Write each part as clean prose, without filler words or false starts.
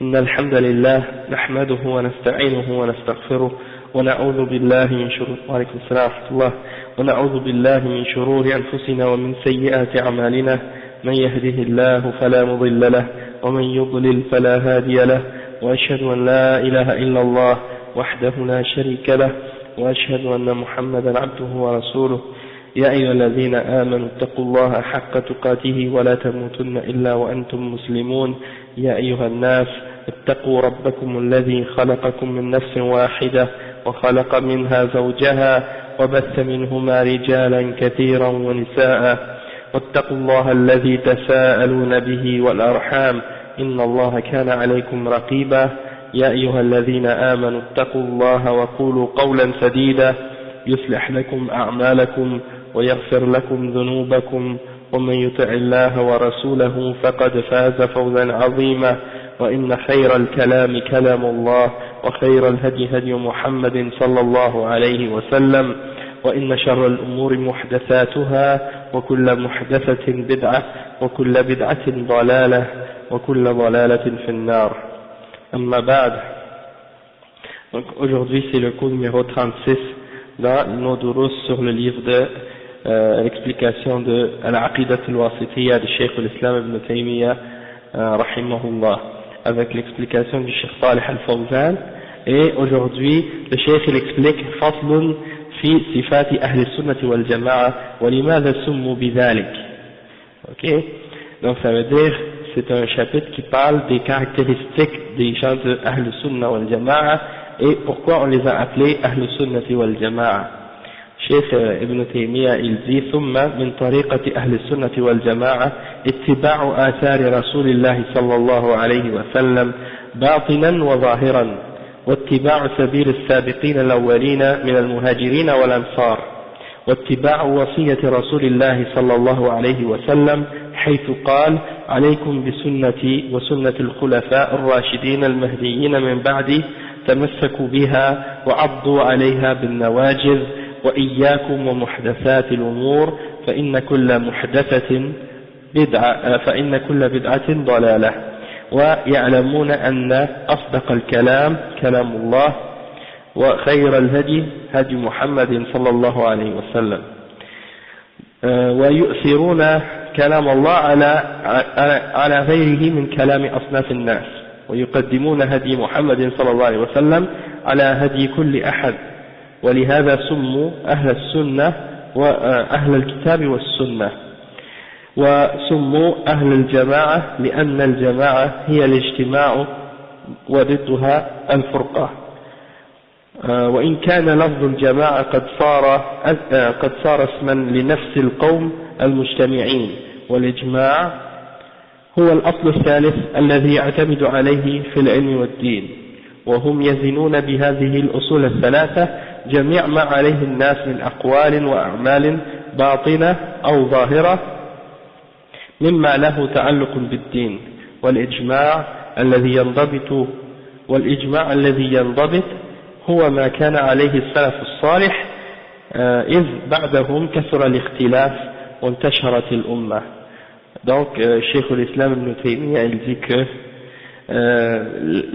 إن الحمد لله نحمده ونستعينه ونستغفره ونعوذ بالله من شرور وعليكم السلام ورحمة الله ونعوذ بالله من شرور أنفسنا ومن سيئات أعمالنا من يهده الله فلا مضل له ومن يضلل فلا هادي له وأشهد أن لا إله إلا الله وحده لا شريك له وأشهد أن محمدا عبده ورسوله يا أيها الذين آمنوا اتقوا الله حق تقاته ولا تموتن إلا وأنتم مسلمون يا أيها الناس اتقوا ربكم الذي خلقكم من نفس واحدة وخلق منها زوجها وبث منهما رجالا كثيرا ونساء واتقوا الله الذي تساءلون به والأرحام إن الله كان عليكم رقيبا يا أيها الذين آمنوا اتقوا الله وقولوا قولا سديدا يصلح لكم أعمالكم ويغفر لكم ذنوبكم ومن يطع الله ورسوله فقد فاز فوزا عظيما وإن خير الكلام كلام الله وخير الهدي هدي محمد صلى الله عليه وسلم وإن شر الأمور محدثاتها وكل محدثة بدعة وكل بدعة ضلالة وكل ضلالة في النار. أما بعد. Donc aujourd'hui c'est le cours numéro 36 dans nos durus sur le livre de l'explication de Al-Aqidat al-Wasitiyya du Cheikh al-Islam ibn Taymiyyah rahimahullah, avec l'explication du Cheikh Salih al-Fawzan. Et aujourd'hui le Cheikh il explique Faslun fi sifati ahli sunnati wal jama'a wa limadha summu bidhalik. Ok, donc ça veut dire c'est un chapitre qui parle des caractéristiques des gens de Ahl Sunnah wal Jama'a et pourquoi on les a appelés Ahl Sunnati wal Jama'a. Cheikh Ibn Taymiyyah il dit ثم من طريقة أهل السنة والجماعة اتباع آثار رسول الله صلى الله عليه وسلم باطنا وظاهرا واتباع سبيل السابقين الأولين من المهاجرين والأنصار واتباع وصية رسول الله صلى الله عليه وسلم حيث قال عليكم بسنتي وسنة الخلفاء الراشدين المهديين من بعدي تمسكوا بها وعضوا عليها بالنواجذ وإياكم ومحدثات الأمور فإن كل بدعة ضلالة ويعلمون أن أصدق الكلام كلام الله وخير الهدي هدي محمد صلى الله عليه وسلم ويؤثرون كلام الله على غيره من كلام أصناف الناس ويقدمون هدي محمد صلى الله عليه وسلم على هدي كل أحد ولهذا سموا أهل السنة وأهل الكتاب والسنة وسموا أهل الجماعة لأن الجماعة هي الاجتماع وضدها الفرقة وإن كان لفظ الجماعة قد صار اسما لنفس القوم المجتمعين والإجماع هو الأصل الثالث الذي يعتمد عليه في العلم والدين وهم يزنون بهذه الأصول الثلاثة جميع ما عليه الناس من أقوال وأعمال باطنة أو ظاهرة مما له تعلق بالدين والإجماع الذي ينضبط هو ما كان عليه السلف الصالح إذ بعدهم كثر الاختلاف وانتشرت الأمة. Donc Cheikh al-Islam ibn Taymiyyah il dit que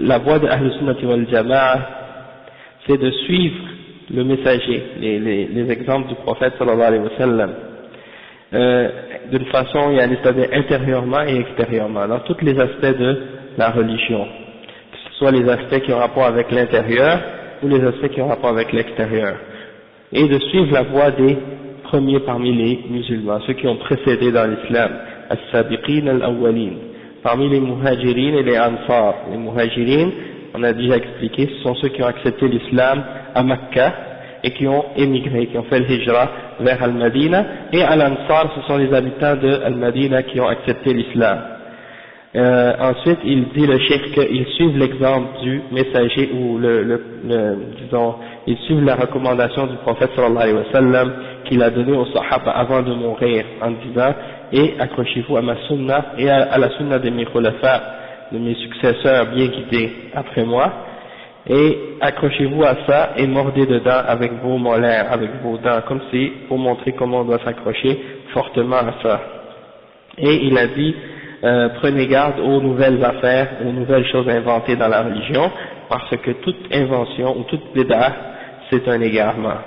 la voie de Ahl Sunnati wal Jama'a c'est de suivre le messager, les exemples du prophète sallallahu alayhi wa sallam d'une façon, c'est-à-dire intérieurement et extérieurement, dans tous les aspects de la religion, que ce soit les aspects qui ont rapport avec l'intérieur ou les aspects qui ont rapport avec l'extérieur, et de suivre la voie des premiers parmi les musulmans, ceux qui ont précédé dans l'islam, as-sabiqin al-awwalin, parmi les muhajirin et les ansar. Les muhajirin, on a déjà expliqué, ce sont ceux qui ont accepté l'islam à Mecca et qui ont émigré, qui ont fait le hijra vers Al-Madina, et Al-Ansar, ce sont les habitants de Al-Madina qui ont accepté l'islam. Ensuite, il dit le cheikh qu'ils suivent l'exemple du messager ou disons, ils suivent la recommandation du prophète sallallahu alayhi wa sallam qu'il a donné aux sahaba avant de mourir en disant et accrochez-vous à ma sunna et à la sunna de mes khulafa, de mes successeurs bien guidés après moi, et accrochez-vous à ça et mordez dedans avec vos molaires, avec vos dents, comme si pour montrer comment on doit s'accrocher fortement à ça. Et il a dit prenez garde aux nouvelles affaires, aux nouvelles choses inventées dans la religion, parce que toute invention ou toute bid'ah, c'est un égarement.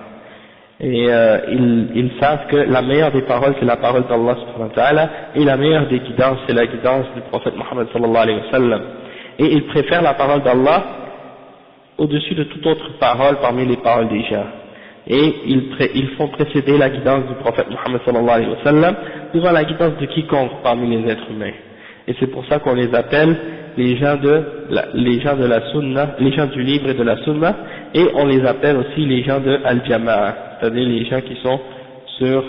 Et ils savent que la meilleure des paroles, c'est la parole d'Allah subhanahu wa ta'ala, et la meilleure des guidances, c'est la guidance du prophète Mohammed sallallahu alayhi wa sallam. Et ils préfèrent la parole d'Allah au-dessus de toute autre parole parmi les paroles des gens. Et ils font précéder la guidance du prophète Mohammed sallallahu alayhi wa sallam devant la guidance de quiconque parmi les êtres humains. Et c'est pour ça qu'on les appelle les gens de la sunna, les gens du livre et de la sunna, et on les appelle aussi les gens de al-jama'a, c'est-à-dire les gens qui sont sur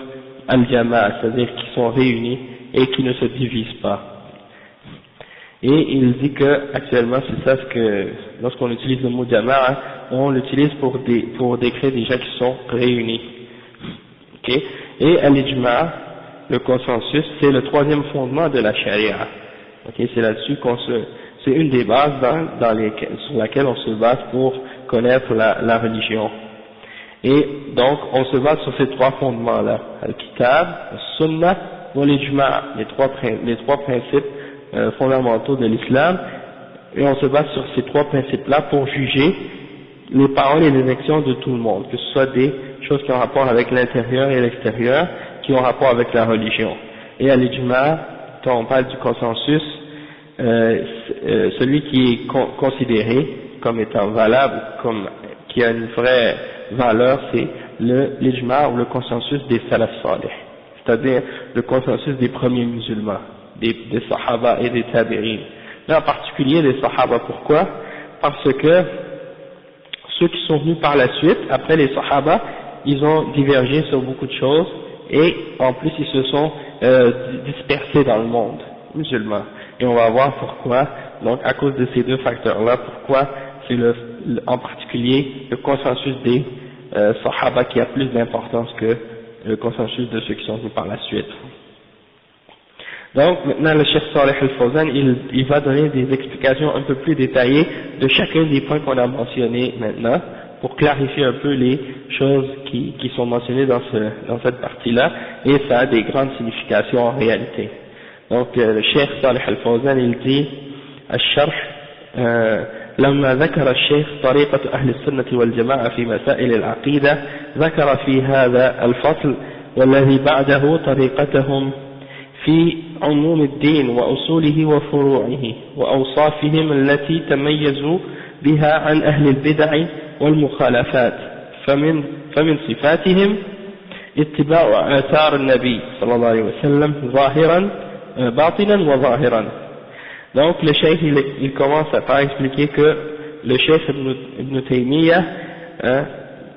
al-jama'a, c'est-à-dire qui sont réunis et qui ne se divisent pas. Et il dit que actuellement c'est ça ce que, lorsqu'on utilise le mot jama'a, on l'utilise pour décrire des gens qui sont réunis. Okay. Et al-ijma', le consensus, c'est le troisième fondement de la charia. Okay, c'est là-dessus c'est une des bases sur laquelle on se base pour connaître la religion. Et donc, on se base sur ces trois fondements-là. Al-Kitab, Al-Sunnah, Wal-Ijma', les trois principes fondamentaux de l'islam. Et on se base sur ces trois principes-là pour juger les paroles et les actions de tout le monde, que ce soit des choses qui ont rapport avec l'intérieur et l'extérieur, qui ont rapport avec la religion. Et à l'Ijma', quand on parle du consensus, celui qui est considéré comme étant valable, qui a une vraie valeur, c'est l'Ijma' ou le consensus des salaf salih, c'est-à-dire le consensus des premiers musulmans, des sahaba et des tabi'in. Là en particulier des sahaba, pourquoi? Parce que ceux qui sont venus par la suite, après les sahaba, ils ont divergé sur beaucoup de choses, et en plus ils se sont dispersés dans le monde musulman. Et on va voir pourquoi, donc à cause de ces deux facteurs-là, pourquoi c'est en particulier le consensus des sahaba qui a plus d'importance que le consensus de ceux qui sont venus par la suite. Donc maintenant le Cheikh Salih Al-Fawzan, il va donner des explications un peu plus détaillées de chacun des points qu'on a mentionnés maintenant, pour clarifier un peu les choses qui sont mentionnées dans cette partie-là, et ça a des grandes significations en réalité. Donc le Cheikh Salih Al-Fawzan, il dit الشرح لما ذكر الشيخ طريقة أهل السنة والجماعة في مسائل العقيدة ذكر في هذا الفصل والذي بعده طريقتهم في عموم الدين وأصوله وفروعه وأوصافهم التي تميزوا بها عن أهل البدع والمخالفات فمن صفاتهم اتباع آثار النبي صلى الله عليه وسلم ظاهرا باطنا وظاهرا. Donc le cheikh il commence par expliquer que le cheikh Ibn Taymiyyah,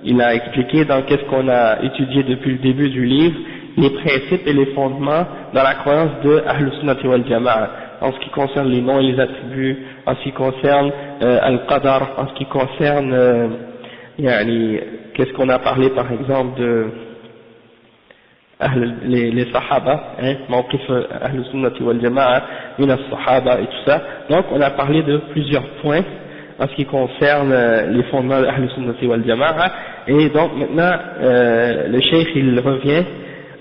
il a expliqué dans qu'est-ce qu'on a étudié depuis le début du livre, les principes et les fondements dans la croyance de Ahlus Sunnati wal Jama'a, en ce qui concerne les noms et les attributs, en ce qui concerne Al-Qadar, en ce qui concerne qu'est-ce qu'on a parlé par exemple de les Sahaba, Mawqif Ahlus Sunnati wal Jama'a, min as-Sahaba et tout ça. Donc on a parlé de plusieurs points en ce qui concerne les fondements de Ahlus Sunnati wal Jama'a, et donc maintenant le cheikh il revient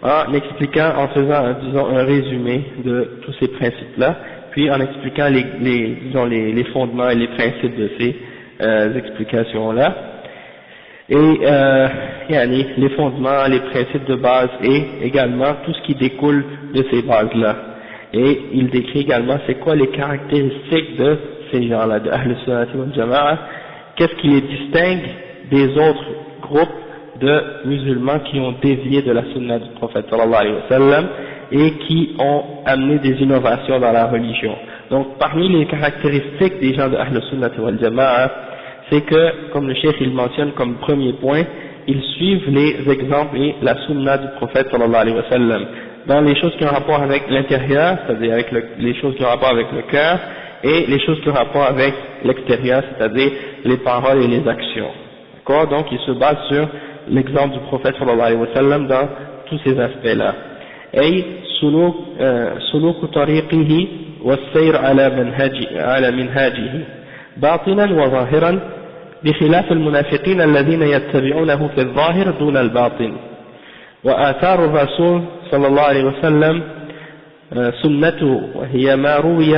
en expliquant, en faisant disons un résumé de tous ces principes-là, puis en expliquant les fondements et les principes de ces explications-là, et les fondements, les principes de base et également tout ce qui découle de ces bases-là. Et il décrit également c'est quoi les caractéristiques de ces gens-là, de Ahl Sunnati wal Jama'a, qu'est-ce qui les distingue des autres groupes de musulmans qui ont dévié de la sunna du prophète sallallahu alayhi wa sallam et qui ont amené des innovations dans la religion. Donc parmi les caractéristiques des gens de Ahl Sunnati wal Jama'a, c'est que, comme le cheikh il mentionne comme premier point, ils suivent les exemples et la sunna du prophète sallallahu alayhi wa sallam dans les choses qui ont rapport avec l'intérieur, c'est-à-dire avec les choses qui ont rapport avec le cœur, et les choses qui ont rapport avec l'extérieur, c'est-à-dire les paroles et les actions. D'accord? Donc ils se basent sur l'exemple du prophète sallallahu alayhi wa sallam dans tous ces aspects-là. Et سلوك طريقه والسير على منهاجه باطنا وظاهرا بخلاف المنافقين الذين يتبعونه في الظاهر دون الباطن وآثار الرسول صلى الله عليه وسلم سنته وهي ما روي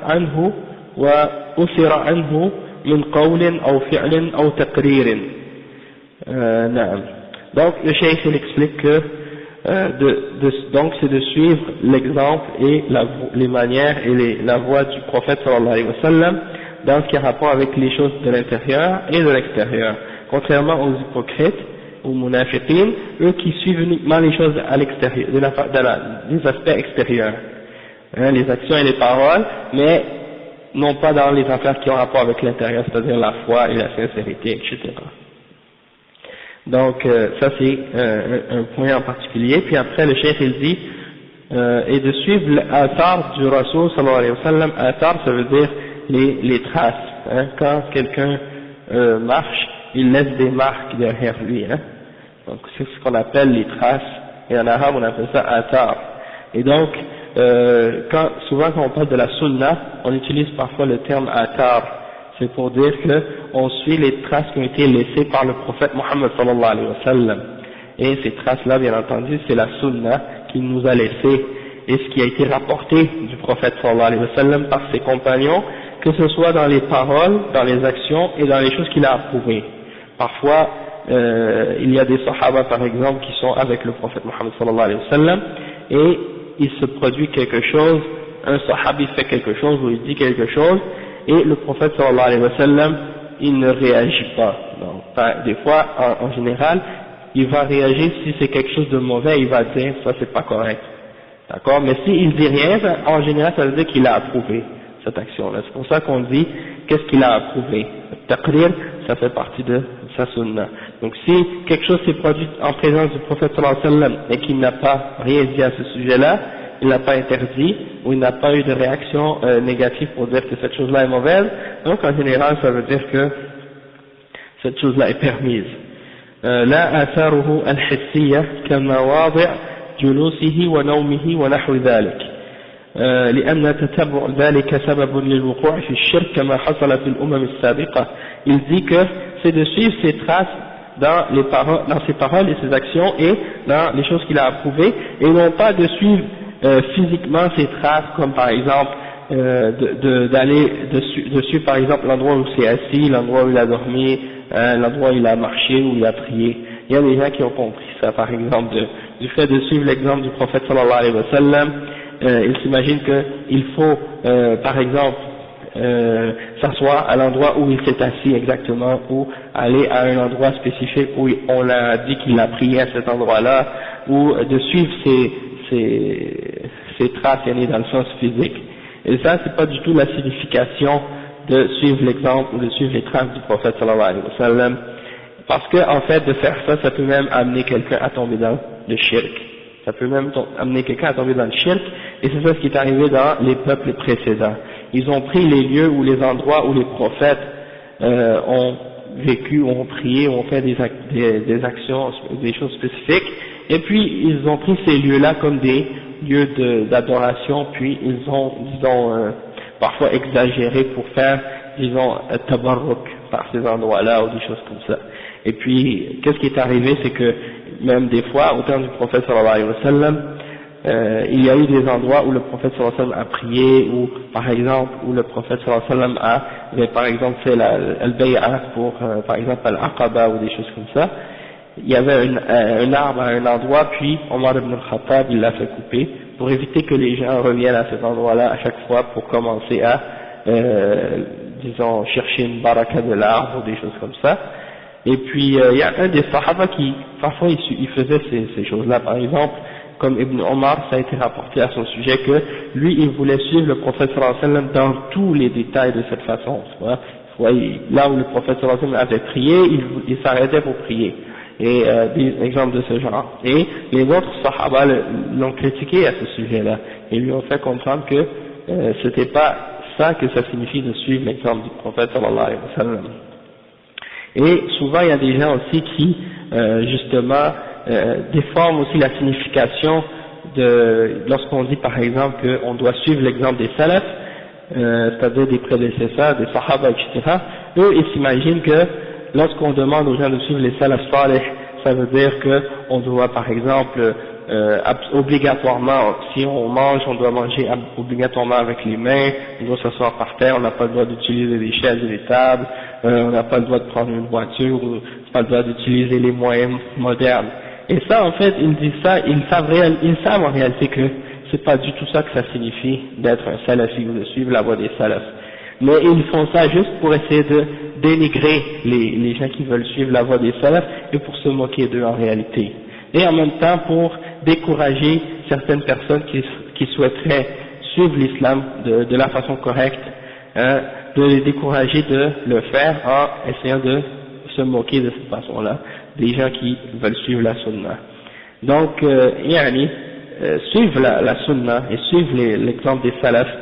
عنه وأثر عنه من قول أو فعل أو تقرير. نعم. Donc le cheikh il explique que donc c'est de suivre l'exemple et les manières et la voie du prophète sallallahu alayhi wa sallam dans ce qui a rapport avec les choses de l'intérieur et de l'extérieur, contrairement aux hypocrites, aux munafiqin, eux qui suivent uniquement les choses à l'extérieur, les aspects extérieurs, les actions et les paroles, mais non pas dans les affaires qui ont rapport avec l'intérieur, c'est-à-dire la foi et la sincérité, etc. Donc ça c'est un point en particulier. Puis après le cheikh il dit et de suivre l'athar du Rasoul sallallahu alayhi wa sallam. Athar ça veut dire les traces, quand quelqu'un marche, il laisse des marques derrière lui, donc c'est ce qu'on appelle les traces, et en arabe on appelle ça athar. Et donc souvent quand on parle de la sunna, on utilise parfois le terme athar. C'est pour dire qu'on suit les traces qui ont été laissées par le prophète Mohammed sallallahu alayhi wa sallam. Et ces traces-là, bien entendu, c'est la sunna qu'il nous a laissé, et ce qui a été rapporté du prophète sallallahu alayhi wa sallam par ses compagnons, que ce soit dans les paroles, dans les actions et dans les choses qu'il a approuvées. Parfois, il y a des sahaba par exemple qui sont avec le prophète Mohammed sallallahu alayhi wa sallam, et il se produit quelque chose, un sahabi fait quelque chose ou il dit quelque chose, et le prophète sallallahu alayhi wa sallam, il ne réagit pas. Donc, des fois, en général, il va réagir si c'est quelque chose de mauvais, il va dire ça c'est pas correct. D'accord? Mais s'il dit rien, en général, ça veut dire qu'il a approuvé cette action-là. C'est pour ça qu'on dit qu'est-ce qu'il a approuvé. Taqrir, ça fait partie de sa sunna. Donc si quelque chose s'est produit en présence du prophète sallallahu alayhi wa sallam et qu'il n'a pas rien dit à ce sujet-là, il n'a pas interdit, ou il n'a pas eu de réaction négative pour dire que cette chose-là est mauvaise, donc en général ça veut dire que cette chose-là est permise. لا آثاره الحسية كمواضع جلوسه ونومه ونحو ذلك لأن تتبع ذلك سبب للوقوع في الشرك كما حصل في الأمم السابقة. Il dit que c'est de suivre ses traces dans ses paroles et ses actions et dans les choses qu'il a approuvées, et non pas de suivre physiquement ces traces, comme par exemple de suivre par exemple l'endroit où il s'est assis, l'endroit où il a dormi, l'endroit où il a marché, où il a prié. Il y a des gens qui ont compris ça, par exemple du fait de suivre l'exemple du prophète sallallahu alayhi wa sallam. Ils s'imaginent qu'il faut par exemple s'asseoir à l'endroit où il s'est assis exactement, ou aller à un endroit spécifique où on a dit qu'il a prié à cet endroit-là, ou de suivre ces traces dans le sens physique. Et ça, c'est pas du tout la signification de suivre l'exemple ou de suivre les traces du prophète sallallahu alayhi wa sallam, parce que en fait de faire ça, ça peut même amener quelqu'un à tomber dans le shirk. Ça peut même amener quelqu'un à tomber dans le shirk, et c'est ça ce qui est arrivé dans les peuples précédents. Ils ont pris les lieux ou les endroits où les prophètes ont vécu, ont prié, ont fait des actions, des choses spécifiques, et puis ils ont pris ces lieux-là comme des lieux d'adoration, puis ils ont, disons, parfois exagéré pour faire, disons, tabarruk par ces endroits-là ou des choses comme ça. Et puis, qu'est-ce qui est arrivé, c'est que même des fois, au temps du prophète sallallahu alayhi wa sallam, il y a eu des endroits où le prophète sallallahu alayhi wa sallam a prié, ou par exemple, où le prophète sallallahu alayhi wa sallam avait par exemple fait al-bay'a pour, par exemple, al-aqaba ou des choses comme ça. Il y avait un arbre à un endroit, puis Omar ibn al-Khattab, il l'a fait couper, pour éviter que les gens reviennent à cet endroit-là à chaque fois pour commencer à, disons, chercher une baraka de l'arbre ou des choses comme ça. Et puis, il y a un des sahaba qui, parfois, il faisait ces choses-là. Par exemple, comme Ibn Omar, ça a été rapporté à son sujet que lui, il voulait suivre le prophète sallallahu alayhi wa sallam dans tous les détails de cette façon. Là où le prophète sallallahu alayhi wa sallam avait prié, il s'arrêtait pour prier. Et des exemples de ce genre. Et les autres sahaba l'ont critiqué à ce sujet-là. Ils lui ont fait comprendre que c'était pas ça que ça signifie de suivre l'exemple du prophète sallallahu alayhi wa sallam. Et souvent il y a des gens aussi qui justement déforment aussi la signification lorsqu'on dit par exemple qu'on doit suivre l'exemple des salafs, c'est-à-dire des prédécesseurs, des sahaba, etc. Eux ils s'imaginent que lorsqu'on demande aux gens de suivre les salaf salih, ça veut dire qu'on doit par exemple obligatoirement, si on mange, on doit manger obligatoirement avec les mains, on doit s'asseoir par terre, on n'a pas le droit d'utiliser des chaises et des tables, on n'a pas le droit de prendre une voiture, on n'a pas le droit d'utiliser les moyens modernes. Et ça, en fait, ils disent ça, ils savent en réalité que c'est pas du tout ça que ça signifie d'être un salafi ou de suivre la voie des salafs. Mais ils font ça juste pour essayer de dénigrer les gens qui veulent suivre la voie des salafs et pour se moquer d'eux en réalité. Et en même temps pour décourager certaines personnes qui souhaiteraient suivre l'islam de la façon correcte, hein, de les décourager de le faire en essayant de se moquer de cette façon-là des gens qui veulent suivre la sunna. Donc, suivre la sunna et suivre l'exemple des salafs,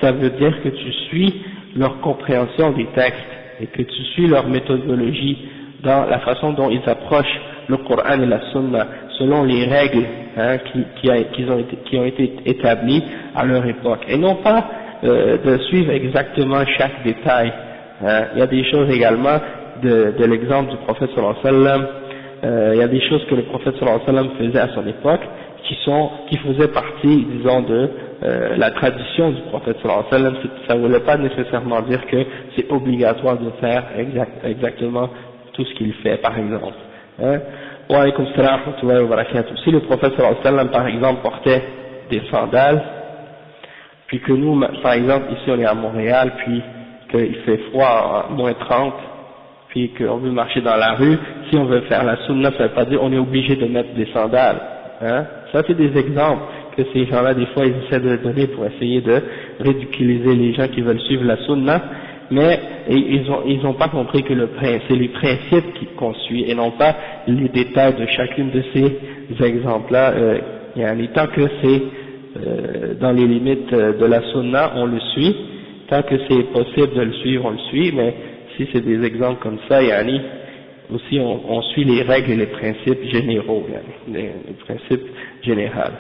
ça veut dire que tu suis leur compréhension des textes et que tu suis leur méthodologie dans la façon dont ils approchent le Coran et la sunna selon les règles qui ont été établies à leur époque, et non pas de suivre exactement chaque détail. Il y a des choses également de l'exemple du prophète sallallahu alayhi wa sallam, il y a des choses que le prophète sallallahu alayhi wa sallam faisait à son époque qui faisaient partie, disons, de la tradition du prophète sallallahu alayhi wa sallam. Ça ne voulait pas nécessairement dire que c'est obligatoire de faire exactement tout ce qu'il fait, par exemple. Wa alaykum salam wa rahmatullahi wa barakatuh. Si le prophète sallallahu alayhi wa sallam, par exemple, portait des sandales, puis que nous, par exemple, ici on est à Montréal, puis qu'il fait froid, moins 30, puis qu'on veut marcher dans la rue, si on veut faire la sunna, ça ne veut pas dire on est obligé de mettre des sandales. Ça c'est des exemples que ces gens-là, des fois, ils essaient de donner pour essayer de ridiculiser les gens qui veulent suivre la sunna, mais ils ont pas compris que c'est les principes qu'on suit et non pas les détails de chacune de ces exemples-là. Tant que c'est dans les limites de la sunna, on le suit. Tant que c'est possible de le suivre, on le suit, mais si c'est des exemples comme ça, aussi on suit les règles et les principes généraux, les principes généraux.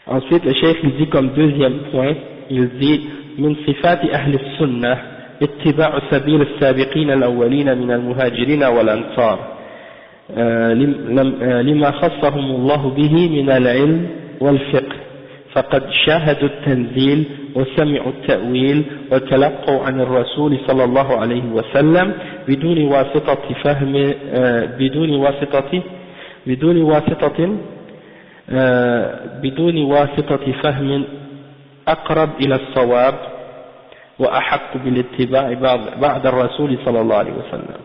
Ensuite, le cheikh il dit comme deuxième point, il dit من صفات أهل السنة اتباع سبيل السابقين الأولين من المهاجرين والأنصار لما خصهم الله به من العلم والفقه فقد شاهدوا التنزيل وسمعوا التأويل وتلقوا عن الرسول صلى الله عليه وسلم بدون واسطة فهم أقرب إلى الصواب وأحق بالاتباع بعد الرسول صلى الله عليه وسلم.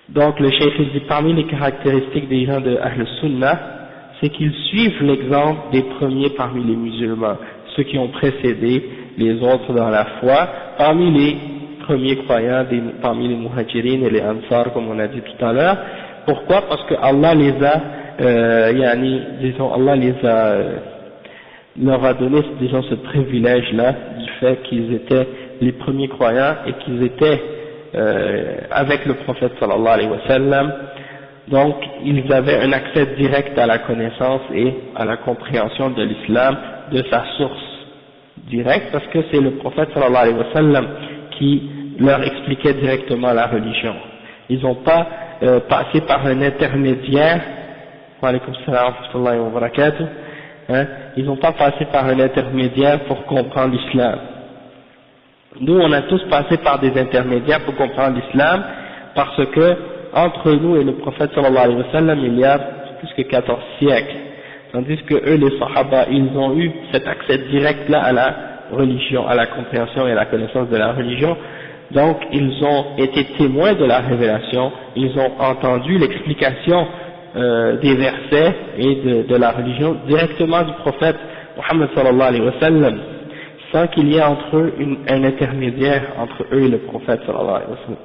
Donc le cheikh dit parmi les caractéristiques des gens de Ahl Sunnah, c'est qu'ils suivent l'exemple des premiers parmi les musulmans, ceux qui ont précédé les autres dans la foi, parmi les premiers croyants, parmi les muhajirines et les ansar, comme on a dit tout à l'heure. Pourquoi? Parce que Allah leur a donné, disons, ce privilège-là, du fait qu'ils étaient les premiers croyants et qu'ils étaient avec le prophète sallallahu alayhi wa sallam. Donc, ils avaient un accès direct à la connaissance et à la compréhension de l'islam, de sa source directe, parce que c'est le prophète sallallahu alayhi wa sallam qui leur expliquait directement la religion. Ils n'ont pas passé par un intermédiaire. Wa alaykum salam wa rahmatullahi wa barakatuh. Ils n'ont pas passé par un intermédiaire pour comprendre l'islam. Nous, on a tous passé par des intermédiaires pour comprendre l'islam, parce que entre nous et le prophète sallallahu alayhi wa sallam, il y a plus que 14 siècles. Tandis que eux, les sahaba, ils ont eu cet accès direct là à la religion, à la compréhension et à la connaissance de la religion. Donc, ils ont été témoins de la révélation, ils ont entendu l'explication des versets et de la religion directement du prophète Muhammad sallallahu alayhi wa sallam, sans qu'il y ait entre eux un intermédiaire entre eux et le prophète sallallahu alayhi wa sallam.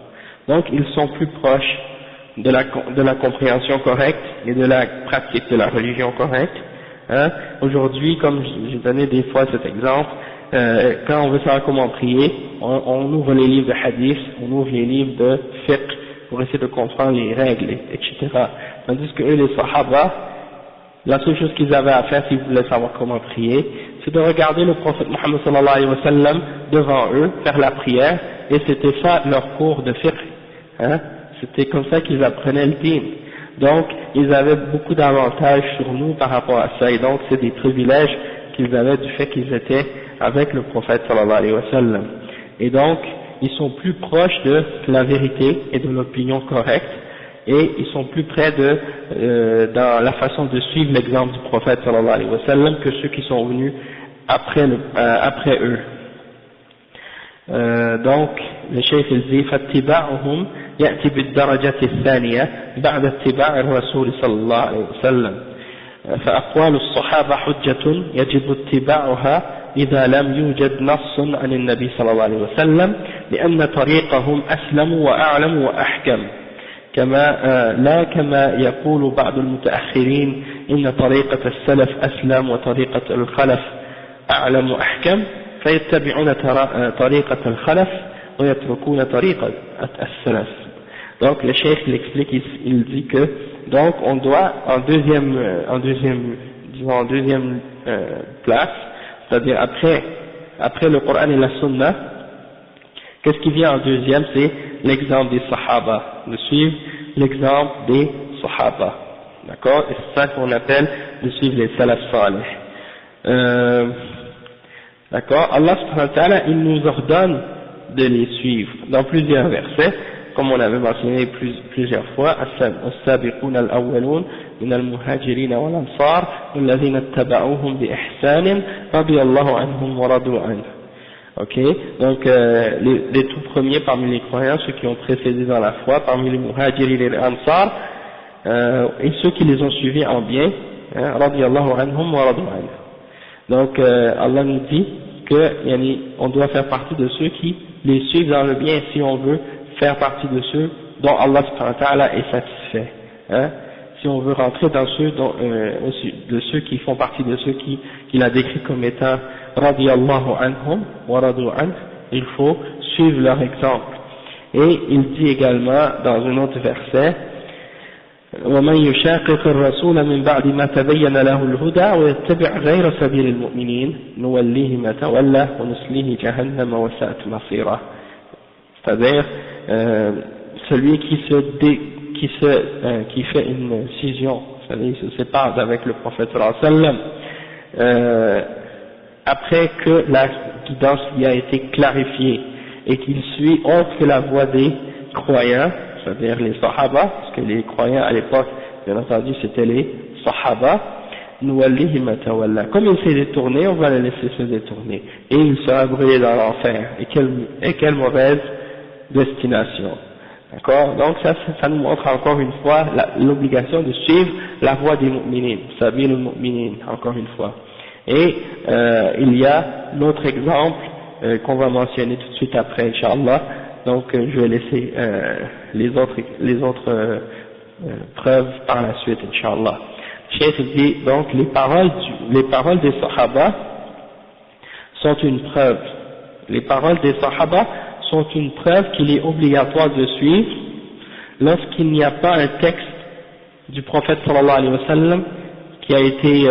Donc ils sont plus proches de la compréhension correcte et de la pratique de la religion correcte. Aujourd'hui, comme j'ai donné des fois cet exemple, quand on veut savoir comment prier, on ouvre les livres de hadith, on ouvre les livres de fiqh pour essayer de comprendre les règles, etc. Tandis que eux, les sahaba, la seule chose qu'ils avaient à faire s'ils voulaient savoir comment prier, c'est de regarder le prophète Muhammad sallallahu alayhi wa sallam devant eux, faire la prière, et c'était ça leur cours de fiqh. C'était comme ça qu'ils apprenaient le dîn. donc ils avaient beaucoup d'avantages sur nous par rapport à ça, et donc c'est des privilèges qu'ils avaient du fait qu'ils étaient avec le prophète sallallahu alayhi wa sallam. Et donc, ils sont plus proches de la vérité et de l'opinion correcte, et ils sont plus près dans la façon de suivre l'exemple du prophète sallallahu alayhi wa sallam que ceux qui sont venus après eux. Donc, le cheikh il dit فاتباعهم يأتي بالدرجة الثانية بعد اتباع الرسول صلى الله عليه وسلم فأقوال الصحابة حجة يجب اتباعها إذا لم يوجد نص عن النبي صلى الله عليه وسلم لأن طريقهم أسلم وأعلم وأحكم لا كما يقول بعض المتأخرين إن طريقة السلف أسلم وطريقة الخلف أعلم وأحكم فيتبعون طريقة الخلف ويتركون طريقة السلف. Donc le cheikh l'explique, il dit que donc on doit en deuxième place, c'est-à-dire après le Coran et la Sunna, qu'est-ce qui vient en deuxième? C'est l'exemple des Sahaba, de suivre l'exemple des Sahaba, d'accord? Et c'est ça qu'on appelle de suivre les Salaf Salih. D'accord? Allah subhanahu wa ta'ala, il nous ordonne de les suivre dans plusieurs versets, comme on avait mentionné plusieurs fois, السابقون الأولون من المهاجرين والأنصار والذين اتبعوهم بإحسان رضي الله عنهم ورضوا عنه. Ok, donc les tout premiers parmi les croyants, ceux qui ont précédé dans la foi, parmi les muhajirin et les ansar, et ceux qui les ont suivis en bien, radiyallahu anhum wa radu anhu. Donc Allah nous dit que on doit faire partie de ceux qui les suivent dans le bien si on veut faire partie de ceux dont Allah subhanahu wa ta'ala est satisfait. Si on veut rentrer dans ceux de ceux qui font partie de ceux qu'il a décrit comme étant radiyallahu anhum wa radu anhu, il faut suivre leur exemple. Et il dit également dans un autre verset وَمَنْ يُشَاقِقِ الرَّسُولَ مِنْ بَعْدِ مَا تَبَيَّنَ لَهُ الْهُدَى وَيَتَّبِعْ غَيْرَ سَبِيلِ الْمُؤْمِنِينَ نُوَلِّهِ مَا تَوَلَّى وَنُصْلِهِ جَهَنَّمَ وَسَاءَتْ مَصِيرًا. C'est-à-dire celui qui fait une scission, c'est-à-dire il se sépare avec le prophète sallallahu alayhi wa sallam, après que la guidance lui a été clarifiée et qu'il suit autre que la voie des croyants, c'est-à-dire les Sahaba, parce que les croyants à l'époque, bien entendu, c'était les Sahaba, nuwallihi ma tawalla. Comme il s'est détourné, on va le laisser se détourner. Et il sera brûlé dans l'enfer. Et quelle mauvaise destination. D'accord? Donc ça nous montre encore une fois l'obligation de suivre la voie des mu'minin, sabil al-mu'minin, encore une fois. Et il y a l'autre exemple qu'on va mentionner tout de suite après, Inch'Allah. Donc je vais laisser les autres preuves par la suite, Inch'Allah. Cheikh dit donc les paroles des Sahaba sont une preuve. Les paroles des Sahaba sont une preuve qu'il est obligatoire de suivre lorsqu'il n'y a pas un texte du prophète sallallahu alayhi wa sallam qui a été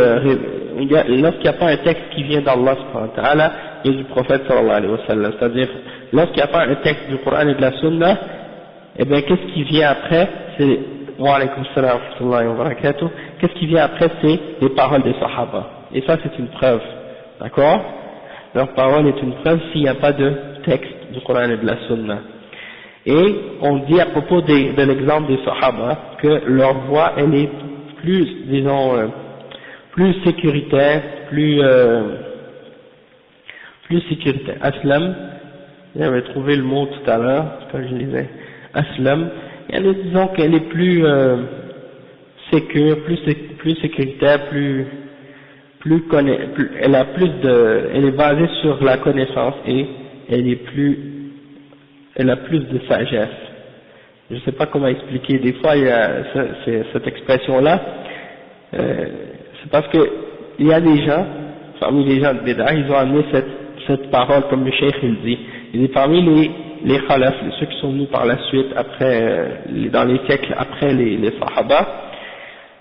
lorsqu'il n'y a pas un texte qui vient d'Allah subhanahu wa ta'ala et du prophète sallallahu alayhi wa sallam, c'est-à-dire lorsqu'il n'y a pas un texte du Coran et de la Sunna, eh bien qu'est-ce qui vient après? C'est wa alaykum salam wa rahmatullahi wa barakatuh. Qu'est-ce qui vient après? C'est les paroles des Sahaba, et ça c'est une preuve, d'accord? Leur parole est une preuve s'il n'y a pas de texte du Coran et de la Sunna. Et on dit à propos de l'exemple des Sahaba que leur voix elle est plus, disons, plus sécuritaire, plus sécuritaire. Aslam, j'avais trouvé le mot tout à l'heure quand je lisais. Aslam, disons qu'elle est plus sécure, plus sécuritaire, elle est basée sur la connaissance et elle a plus de sagesse. Je ne sais pas comment expliquer. Des fois, il y a cette expression-là. C'est parce que il y a des gens, parmi les gens de Bid'ah, ils ont amené cette parole, comme le cheikh il dit. Il est parmi les khalaf, ceux qui sont venus par la suite, dans les siècles après les Sahaba.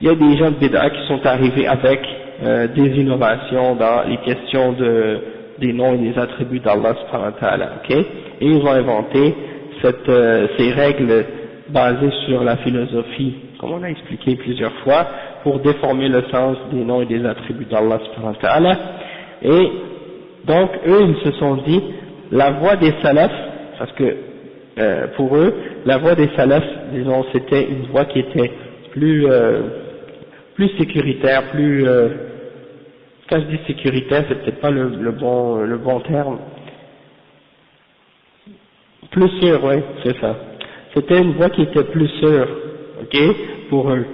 Il y a des gens de Bid'ah qui sont arrivés avec des innovations dans les questions des noms et des attributs d'Allah subhanahu wa ta'ala, ok? Et ils ont inventé ces règles basées sur la philosophie comme on a expliqué plusieurs fois, pour déformer le sens des noms et des attributs d'Allah subhanahu wa ta'ala. Et donc eux ils se sont dit, la voie des salafs, parce que pour eux, la voie des salafs, disons, c'était une voie qui était plus sécuritaire, quand je dis sécuritaire, c'est peut-être pas le bon terme. Plus sûr, oui, c'est ça. C'était une voie qui était plus sûre, ok, pour eux.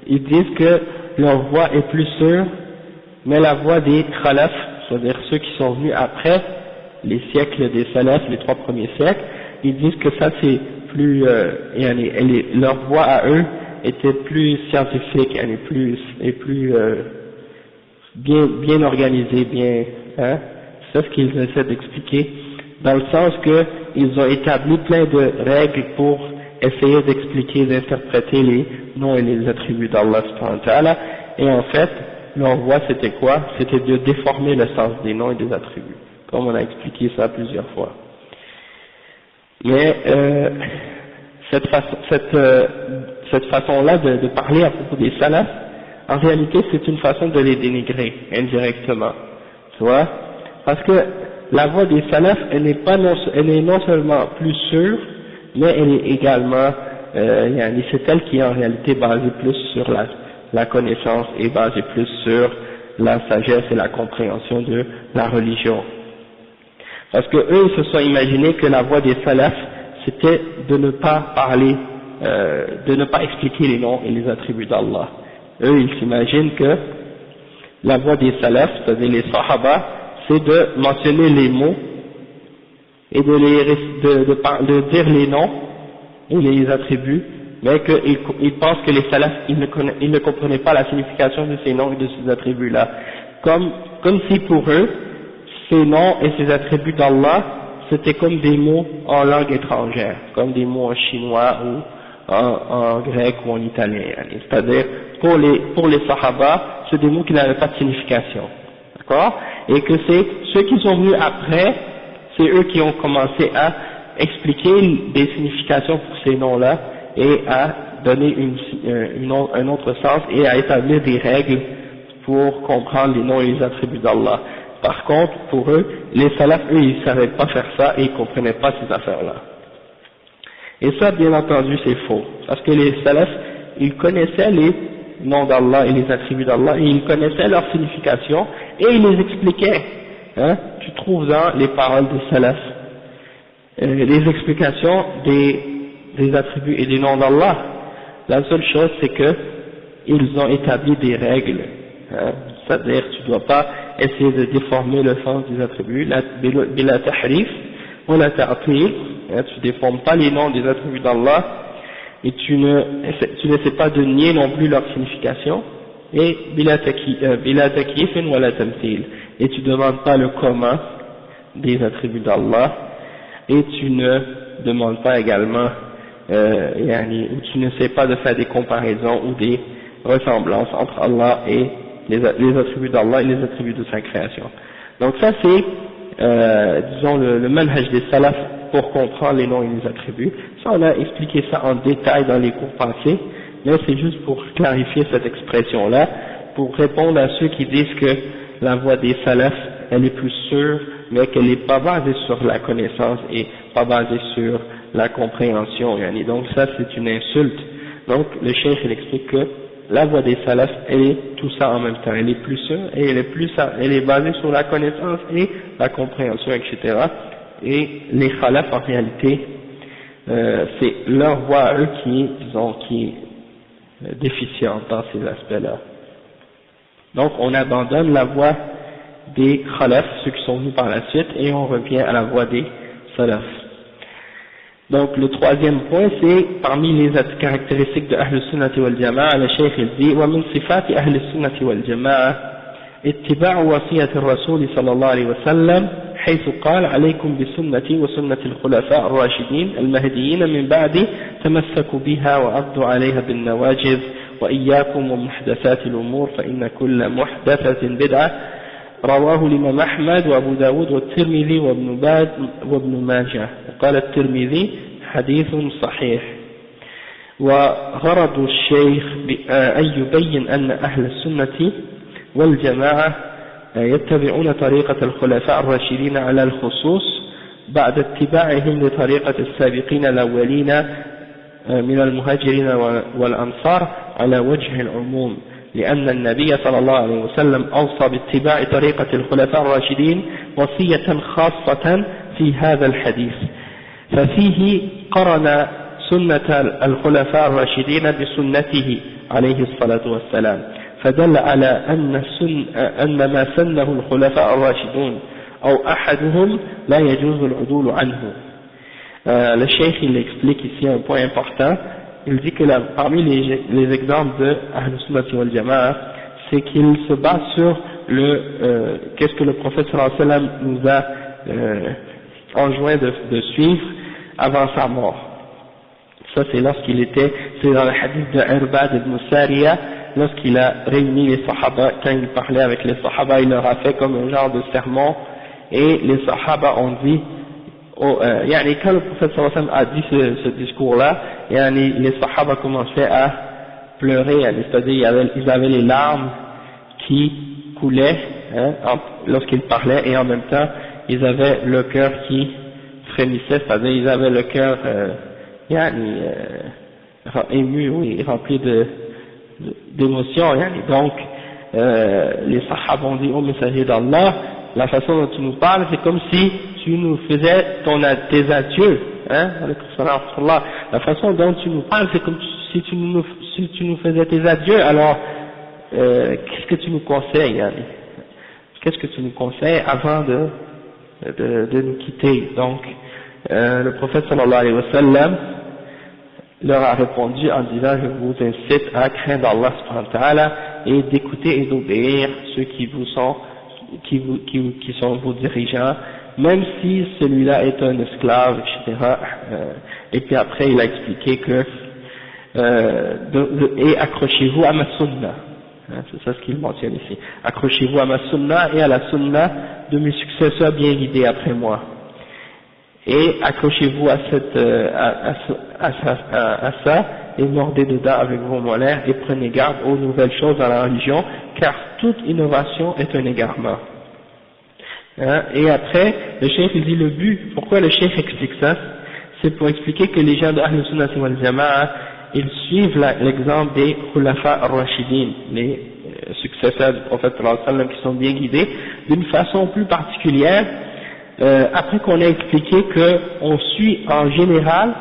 Ils disent que leur voie est plus sûre, mais la voie des khalaf, c'est-à-dire ceux qui sont venus après les siècles des salafs, les 3 premiers siècles, ils disent que ça c'est plus, leur voie à eux était plus scientifique, elle est plus bien organisée, hein, c'est ce qu'ils essaient d'expliquer, dans le sens que ils ont établi plein de règles pour essayer d'expliquer, d'interpréter les noms et les attributs d'Allah subhanahu wa ta'ala, et en fait, leur voie c'était quoi? C'était de déformer le sens des noms et des attributs, comme on a expliqué ça plusieurs fois. Mais cette façon-là de parler à propos des salafs, en réalité c'est une façon de les dénigrer indirectement, tu vois, parce que la voie des salafs, elle est non seulement plus sûre, mais elle est également, c'est elle qui est en réalité basée plus sur la connaissance et basée plus sur la sagesse et la compréhension de la religion. Parce que eux, ils se sont imaginés que la voie des salafs, c'était de ne pas parler, de ne pas expliquer les noms et les attributs d'Allah. Eux, ils s'imaginent que la voie des salafs, c'est-à-dire les sahaba, c'est de mentionner les mots et de dire les noms et les attributs, mais qu'ils pensent que les salafs, ils ne comprenaient pas la signification de ces noms et de ces attributs-là. Comme si pour eux, ces noms et ces attributs d'Allah, c'était comme des mots en langue étrangère, comme des mots en chinois ou en grec ou en italien. C'est-à-dire, pour les sahaba, c'est des mots qui n'avaient pas de signification. D'accord? Et que c'est ceux qui sont venus après, c'est eux qui ont commencé à expliquer des significations pour ces noms-là et à donner un autre sens et à établir des règles pour comprendre les noms et les attributs d'Allah. Par contre, pour eux, les salafs, eux, ils ne savaient pas faire ça et ils ne comprenaient pas ces affaires-là. Et ça, bien entendu, c'est faux. Parce que les salafs, ils connaissaient les noms d'Allah et les attributs d'Allah et ils connaissaient leur signification et ils les expliquaient. Hein? Tu trouves dans les paroles des salafs les explications des attributs et des noms d'Allah. La seule chose, c'est que ils ont établi des règles. Hein? C'est-à-dire, tu ne dois pas essayer de déformer le sens des attributs, bila tahrif, ou la ta'til, tu déformes pas les noms des attributs d'Allah, et tu n'essaies pas de nier non plus leur signification, et bila takyifin wa la tamthil, et tu ne demandes pas le comment des attributs d'Allah, et tu ne demandes pas également, ou tu n'essaies pas de faire des comparaisons ou des ressemblances entre Allah et les attributs d'Allah et les attributs de sa création. Donc ça c'est, disons, le manhaj des salafs pour comprendre les noms et les attributs. Ça on a expliqué ça en détail dans les cours passés, mais c'est juste pour clarifier cette expression-là, pour répondre à ceux qui disent que la voie des salafs, elle est plus sûre, mais qu'elle n'est pas basée sur la connaissance et pas basée sur la compréhension. Donc ça c'est une insulte. Donc le cheikh il explique que la voie des salafs, elle est tout ça en même temps, elle est plus sûre et elle est basée sur la connaissance et la compréhension, etc. Et les khalaf en réalité, c'est leur voie à eux qui est déficiente dans ces aspects-là. Donc on abandonne la voie des khalaf, ceux qui sont venus par la suite, et on revient à la voie des salaf. Donc le troisième point, c'est parmi les caractéristiques de Ahl Sunnati wal Jama'a, le Cheikh il dit ومن صفات أهل السنة والجماعة اتباع وصية الرسول صلى الله عليه وسلم حيث قال عليكم بسنتي وسنة الخلفاء الراشدين المهديين من بعدي تمسكوا بها وعضوا عليها بالنواجذ وإياكم ومحدثات الأمور فإن كل محدثة بدعة رواه الإمام أحمد وأبو داود والترمذي وابن ماجه وقال الترمذي حديث صحيح. وغرض الشيخ أن يبين أن أهل السنة والجماعة يتبعون طريقة الخلفاء الراشدين على الخصوص بعد اتباعهم لطريقة السابقين الأولين من المهاجرين والأنصار على وجه العموم، لأن النبي صلى الله عليه وسلم أوصى باتباع طريقة الخلفاء الراشدين وصية خاصة في هذا الحديث، ففيه قرن سنة الخلفاء الراشدين بسنته عليه الصلاة والسلام، فدل على أن ما سنه الخلفاء الراشدون أو أحدهم لا يجوز العدول عنه. Le cheikh il explique ici un point important. Il dit que parmi les exemples de Ahlus Sunnah wal Jama'a, c'est qu'il se base sur qu'est-ce que le prophète sallallahu alayhi wa sallam nous a enjoint de suivre avant sa mort. Ça c'est c'est dans le hadith de Irbad ibn Sariya, lorsqu'il a réuni les Sahaba, quand il parlait avec les Sahaba, il leur a fait comme un genre de sermon, et les Sahaba ont dit, quand le prophète sallallahu alayhi wa sallam a dit ce discours-là, les Sahaba commençaient à pleurer, c'est-à-dire ils avaient les larmes qui coulaient lorsqu'ils parlaient, et en même temps ils avaient le cœur qui frémissait, c'est-à-dire ils avaient le cœur ému, oui, rempli d'émotions. Donc les Sahaba ont dit au messager d'Allah, la façon dont tu nous parles, c'est comme si tu nous faisais tes adieux, la façon dont tu nous parles, c'est comme si tu nous faisais tes adieux. Alors qu'est-ce que tu nous conseilles, qu'est-ce que tu nous conseilles avant de nous quitter? Donc le prophète sallallahu alayhi wa sallam leur a répondu en disant: je vous incite à craindre Allah subhanahu wa ta'ala et d'écouter et d'obéir ceux qui sont vos dirigeants, même si celui-là est un esclave, etc. Et puis après il a expliqué que et accrochez-vous à ma sunna, c'est ça ce qu'il mentionne ici, accrochez-vous à ma sunna et à la sunna de mes successeurs bien guidés après moi, et accrochez-vous à ça et mordez dedans avec vos molaires et prenez garde aux nouvelles choses dans la religion, car toute innovation est un égarement. Et après, le cheikh il dit le but, pourquoi le cheikh explique ça, c'est pour expliquer que les gens de Ahlus Sunnah wal Jama'a, ils suivent l'exemple des Khulafa ar-Rashidin, les successeurs du prophète sallallahu alayhi wa sallam qui sont bien guidés, d'une façon plus particulière, après qu'on ait expliqué qu'on suit en général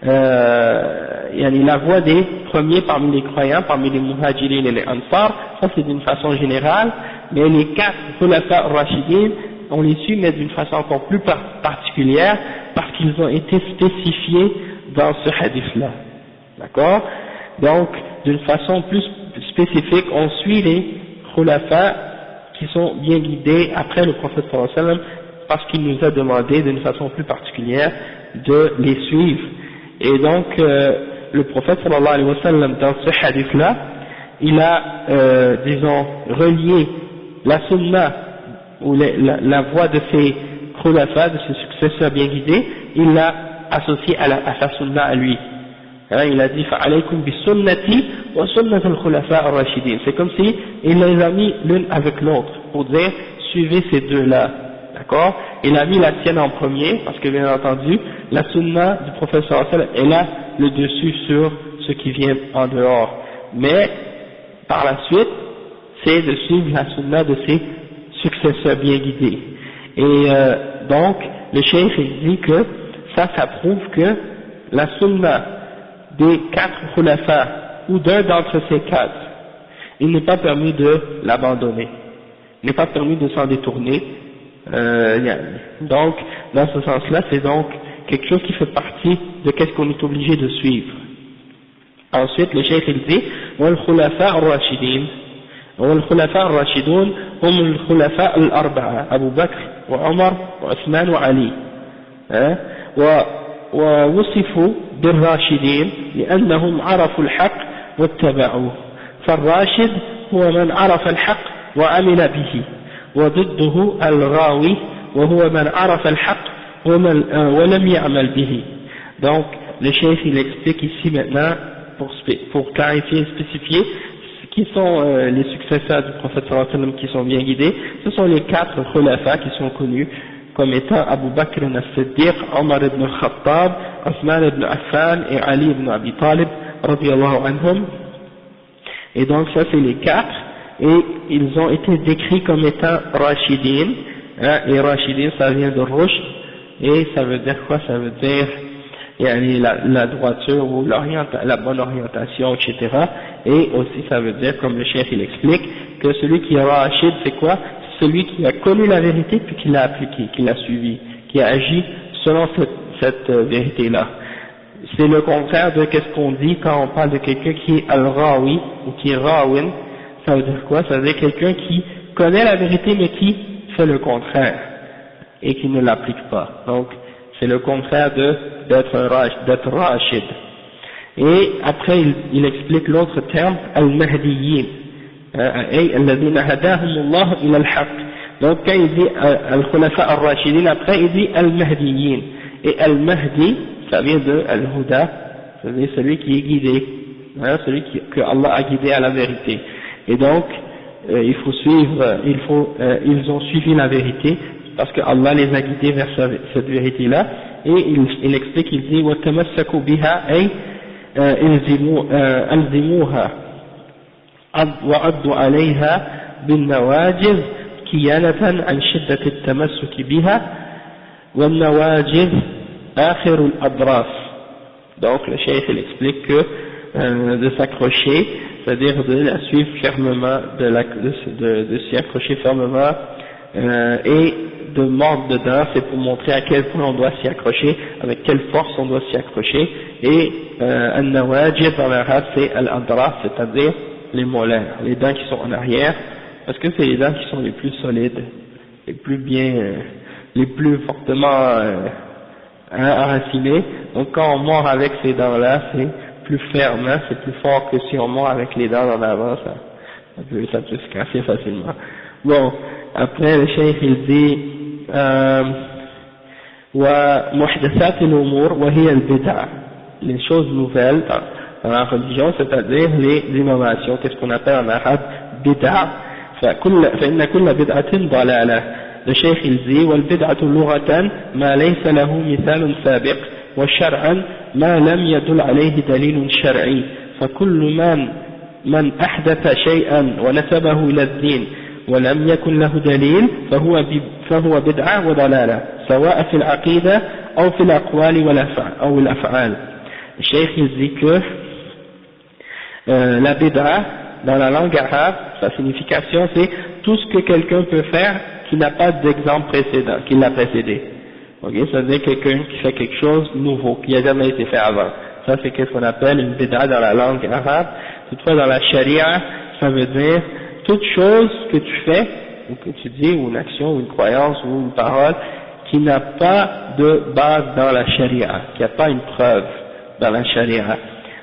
la voie des premiers parmi les croyants, parmi les muhajirin et les ansar, ça c'est d'une façon générale, mais les 4 khulafa ar-rashidin, on les suit mais d'une façon encore plus particulière, parce qu'ils ont été spécifiés dans ce hadith-là, d'accord? Donc d'une façon plus spécifique, on suit les khulafa qui sont bien guidés après le prophète sallallahu alayhi wa sallam, parce qu'il nous a demandé d'une façon plus particulière de les suivre. Et donc le prophète sallallahu alayhi wa sallam, dans ce hadith-là, il a disons relié la sunna ou la voie de ses khulafa, de ses successeurs bien guidés, il l'a associé à sa sunna à lui. Il a dit fa'alaykum bi sunnati wa sunnat al-khulafa ar-rashidin. C'est comme si il les a mis l'une avec l'autre pour dire suivez ces deux-là. D'accord? Il a mis la sienne en premier, parce que bien entendu, la sunna du prophète sallallahu alayhi wa sallam, elle a le dessus sur ce qui vient en dehors. Mais, par la suite, c'est de suivre la sunna de ses successeurs bien guidés. Et donc, le cheikh il dit que ça prouve que la sunna des 4 khulafa, ou d'un d'entre ces 4, il n'est pas permis de l'abandonner. Il n'est pas permis de s'en détourner. Donc, dans ce sens-là, c'est donc quelque chose qui fait partie de qu'est-ce qu'on est obligé de suivre. Ensuite, le cheikh il dit وَالْخُلَفَاءُ الرَّاشِدِينَ وَالْخُلَفَاءُ الرَّاشِدُونَ هُمُ الْخُلَفَاءُ الْأَرْبَعَةُ أبو بكر وعمر وعثمان وعلي ووصفوا بالراشدين لأنهم عرفوا الحق واتبعوه، فالراشد هو من عرف الحق وعمل به، وضده الغاوي وهو من عرف الحق ولم يعمل به. Donc le cheikh il explique ici maintenant, pour clarifier et spécifier, qui sont les successeurs du prophète sallallahu alayhi wa sallam qui sont bien guidés. Ce sont les 4 khulafa qui sont connus comme étant Abu Bakr as-Siddiq, Omar ibn al-Khattab, Osman ibn Affan et Ali ibn Abi Talib radiyallahu anhum. Et donc ça c'est les 4, et ils ont été décrits comme étant Rashidin, hein, et Rashidin ça vient de Rushd, et ça veut dire quoi? Ça veut dire la droiture ou la bonne orientation, etc. Et aussi ça veut dire, comme le cheikh il explique, que celui qui est Rashid c'est quoi? C'est celui qui a connu la vérité puis qui l'a appliquée, qui l'a suivi, qui a agi selon cette vérité-là. C'est le contraire de qu'est-ce qu'on dit quand on parle de quelqu'un qui est al-rawi ou qui est rawin. Ça veut dire quoi? Ça veut dire quelqu'un qui connaît la vérité mais qui fait le contraire et qui ne l'applique pas. Donc c'est le contraire d'être rashid. Et après il explique l'autre terme, al-mahdiyin, ay alladhina hadahumullah ila al-haq. Donc quand il dit al-khulafa ar-rashidin, après il dit al-mahdiyin. Et al-mahdi, ça vient de al-huda, ça veut dire celui qui est guidé, hein, celui que Allah a guidé à la vérité. Et donc il faut suivre, ils ont suivi la vérité parce que Allah les a guidés vers cette vérité-là. Et il explique, il dit وَتَمَسَّكُوا بِهَا أي ألزموها وعضوا عليها بالنواجذ كيانة عن شدة التمسك بها والنواجذ آخر الأضراس. Donc le cheikh il explique que de s'accrocher, c'est-à-dire de la suivre fermement, de s'y accrocher fermement et de mordre dedans, c'est pour montrer à quel point on doit s'y accrocher, avec quelle force on doit s'y accrocher. Et al-nawajid dans l'arabe c'est al-adras, c'est-à-dire les molaires, les dents qui sont en arrière, parce que c'est les dents qui sont les plus solides, les plus bien, les plus fortement enracinées. Donc quand on mord avec ces dents-là, c'est plus ferme, hein, c'est plus fort que si on mord avec les dents en avant, ça peut se casser facilement. Bon, après le cheikh il dit ومحدثات الأمور وهي البدع, les choses nouvelles dans la religion, c'est-à-dire les innovations, qu'est-ce qu'on appelle en arabe bid'a. فإن كل بدعة ضلالة. Le cheikh il dit والبدعة لغة ما ليس له مثال سابق وشرعا ما لم يدل عليه دليل شرعي. فكل من أحدث شيئا ونسبه إلى الدين ولم يكن له دليل فهو بدعة وضلالة سواء في العقيدة أو في الأقوال أو الأفعال. Le cheikh il dit que la bid'a dans la langue arabe, sa signification c'est tout ce que quelqu'un peut faire qui n'a pas d'exemple précédent, qui l'a précédé. Ok, ça veut dire quelqu'un qui fait quelque chose de nouveau, qui n'a jamais été fait avant. Ça c'est ce qu'on appelle une bid'a dans la langue arabe. Toutefois dans la charia, ça veut dire toute chose que tu fais, ou que tu dis, ou une action, ou une croyance, ou une parole, qui n'a pas de base dans la charia, qui n'a pas une preuve dans la charia.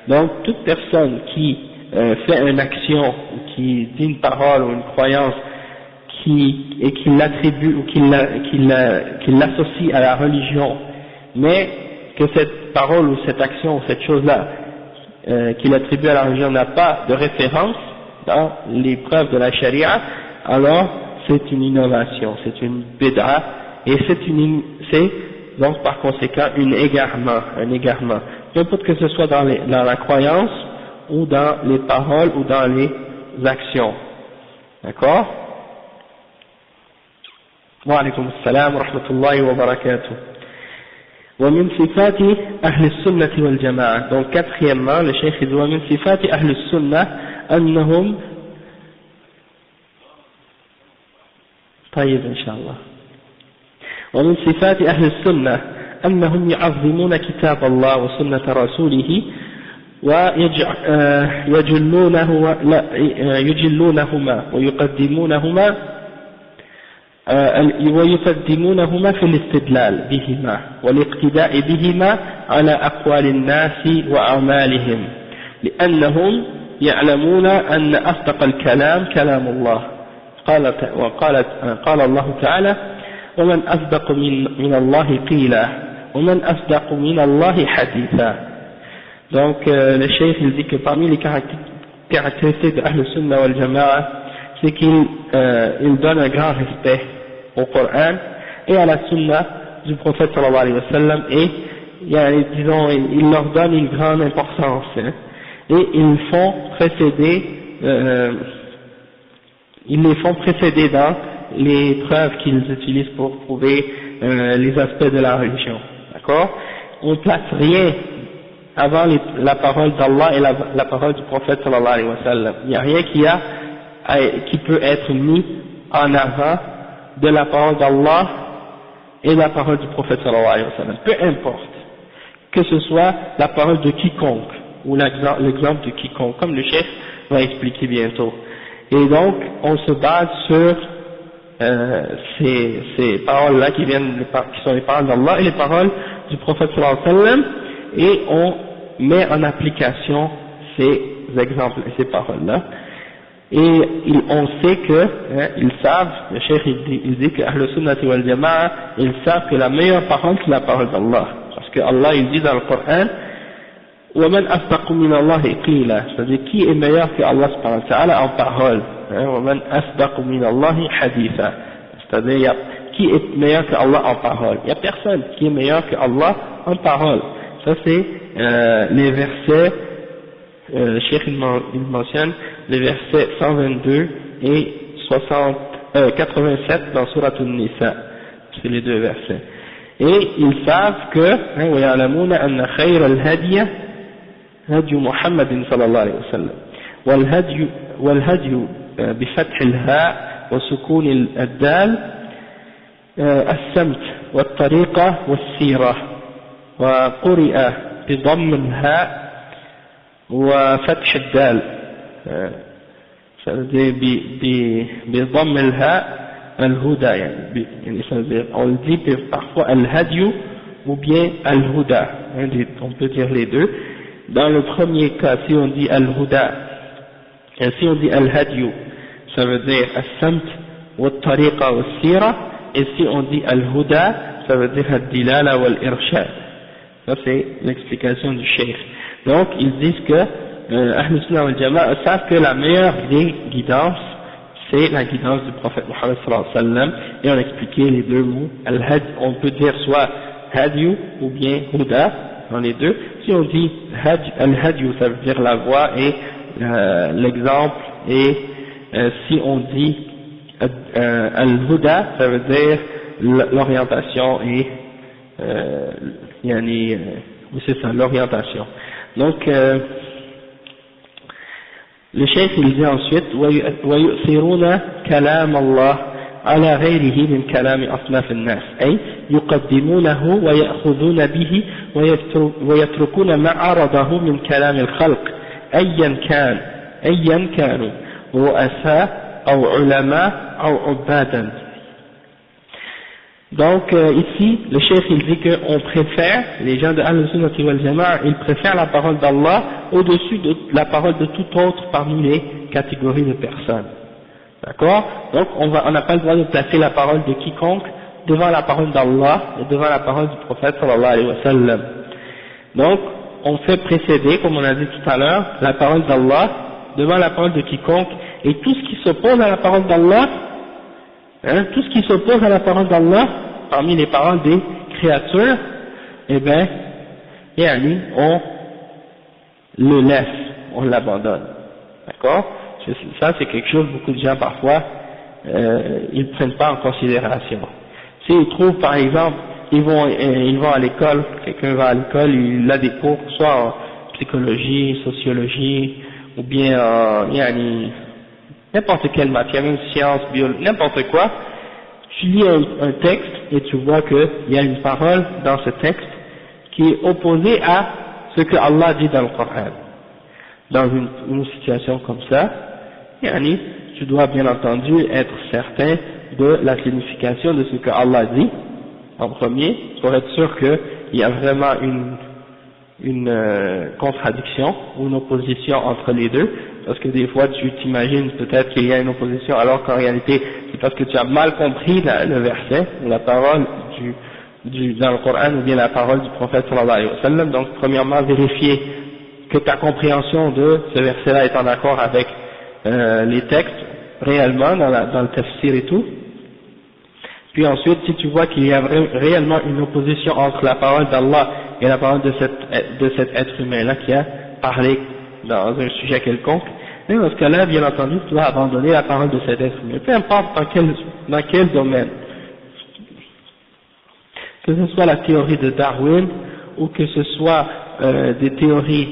Donc toute personne qui fait une action, ou qui dit une parole ou une croyance, et qui l'attribue ou qui l'associe à la religion, mais que cette parole ou cette action ou cette chose-là qu'il attribue à la religion n'a pas de référence dans les preuves de la charia, alors c'est une innovation, c'est une bid'a, et c'est donc par conséquent un égarement. Peu importe que ce soit dans la croyance, ou dans les paroles, ou dans les actions. D'accord? Wa alaykum assalam wa rahmatullahi wa barakatuh. ومن صفات أهل السنة والجماعة. Donc quatrièmement, le cheikh dit ومن صفات أهل السنة أنهم طيب إن شاء الله. ومن صفات أهل السنة أنهم يعظمون كتاب الله وسنة رسوله ويجلونهما ويقدمونهما في الاستدلال بهما والاقتداء بهما على أقوال الناس وأعمالهم لأنهم يعلمون أن أصدق الكلام كلام الله. قال الله تعالى ومن أصدق من الله قيلا ومن أصدق من الله حديثا. Donc le cheikh il dit que parmi les caractéristiques de Ahl Sunnah wal Jama'a, c'est qu'il donne un grand respect au Coran et à la Sunna du prophète sallallahu alayhi wa sallam, et disons, il leur donne une grande importance, hein, et ils les font précéder dans les preuves qu'ils utilisent pour prouver les aspects de la religion. D'accord? On ne place rien avant la parole d'Allah et la parole du prophète sallallahu alayhi wa sallam. Il n'y a rien qui peut être mis en avant de la parole d'Allah et la parole du prophète sallallahu alayhi wa sallam. Peu importe que ce soit la parole de quiconque ou l'exemple de quiconque, comme le chef va expliquer bientôt. Et donc on se base sur ces paroles-là qui sont les paroles d'Allah et les paroles du prophète sallallahu alayhi wa sallam, et on met en application ces exemples et ces paroles-là. Et on sait que, ils savent, le cheikh il dit que Ahl Sunnati wal Jama'a, ils savent que la meilleure parole c'est la parole d'Allah, parce que Allah il dit dans le Coran وَمَنْ أَصْدَقُ مِنَ اللَّهِ قِيلًا, c'est-à-dire qui est meilleur que Allah subhanahu wa ta'ala en parole, وَمَنْ أَصْدَقُ مِنَ اللَّهِ حَدِيثًا, c'est-à-dire qui est meilleur que Allah en parole. Il n'y a personne qui est meilleur que Allah en parole. Ça c'est les versets, le cheikh il mentionne les versets 122 et 87 dans Surat An-Nisa, c'est les deux versets. Et ils savent que وَيَعْلَمُونَ أَنَّ خَيْرَ الْهَدْيِ هدي محمد صلى الله عليه وسلم والهدي بفتح الهاء وسكون الدال السمت والطريقة والسيرة، وقرئ بضم الهاء وفتح الدال، بضم الهاء الهدى، يعني on le dit parfois al-hadiyu ou bien al-huda, on peut dire les deux. Dans le premier cas, si on dit al-huda, et si on dit al-hadiyu, ça veut dire as-samt wa al-tariqa wa al-sira, et si on dit al-huda, ça veut dire al-dilala wa al-irshad. Ça c'est l'explication du cheikh. Donc ils disent que Ahl Sunnah wal Jama'a savent que la meilleure des guidances c'est la guidance du prophète Mohammed sallallahu alayhi wa sallam, et on a expliqué les deux mots. Al-had, on peut dire soit hadiyu ou bien huda, dans les deux. Si on dit al-hadiyu, ça veut dire la voie et l'exemple, et si on dit al-huda, ça veut dire l'orientation et oui c'est ça, l'orientation. Donc le cheikh il dit ensuite ويؤثرون كلام الله على غيره من كلام أصناف الناس، أي يقدمونه ويأخذون به ويتركون ما عرضه من كلام الخلق أيا كانوا رؤساء أو علماء أو عبادا. Donc ici le cheikh il dit qu'on préfère, les gens de Ahl Sunnah wal Jama'a, ils préfèrent la parole d'Allah au-dessus de la parole de tout autre parmi les catégories de personnes. D'accord? Donc on n'a pas le droit de placer la parole de quiconque devant la parole d'Allah et devant la parole du prophète sallallahu alayhi wa sallam. Donc on fait précéder, comme on a dit tout à l'heure, la parole d'Allah devant la parole de quiconque, et tout ce qui s'oppose à la parole d'Allah, tout ce qui s'oppose à la parole d'Allah parmi les paroles des créatures, eh bien, on le laisse, on l'abandonne. D'accord? Ça c'est quelque chose, beaucoup de gens parfois ils ne prennent pas en considération. S'ils trouvent par exemple, ils vont à l'école, quelqu'un va à l'école, il a des cours soit en psychologie, sociologie, ou bien en n'importe quelle matière, même science, biologie, n'importe quoi. Tu lis un texte et tu vois qu'il y a une parole dans ce texte qui est opposée à ce que Allah dit dans le Coran. Dans une situation comme ça, tu dois bien entendu être certain de la signification de ce que Allah dit en premier, pour être sûr qu'il y a vraiment une contradiction ou une opposition entre les deux, parce que des fois tu t'imagines peut-être qu'il y a une opposition alors qu'en réalité c'est parce que tu as mal compris le verset ou la parole dans le Coran ou bien la parole du prophète sallallahu alayhi wa sallam. Donc premièrement, vérifier que ta compréhension de ce verset-là est en accord avec les textes réellement dans le tafsir et tout. Puis ensuite, si tu vois qu'il y a réellement une opposition entre la parole d'Allah et la parole de cet être humain-là qui a parlé dans un sujet quelconque, et dans ce cas-là, bien entendu, tu dois abandonner la parole de cet être humain, peu importe dans quel domaine. Que ce soit la théorie de Darwin ou que ce soit des théories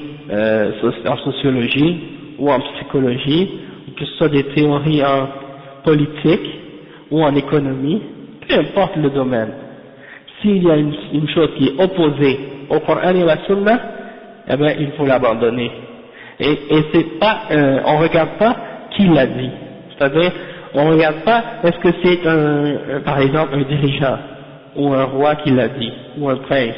en sociologie ou en psychologie, ou que ce soit des théories en politique ou en économie, peu importe le domaine. S'il y a une chose qui est opposée au Coran et à la Sunna, eh bien il faut l'abandonner. Et c'est pas, on regarde pas qui l'a dit. C'est-à-dire, on regarde pas est-ce que c'est par exemple un dirigeant ou un roi qui l'a dit, ou un prince,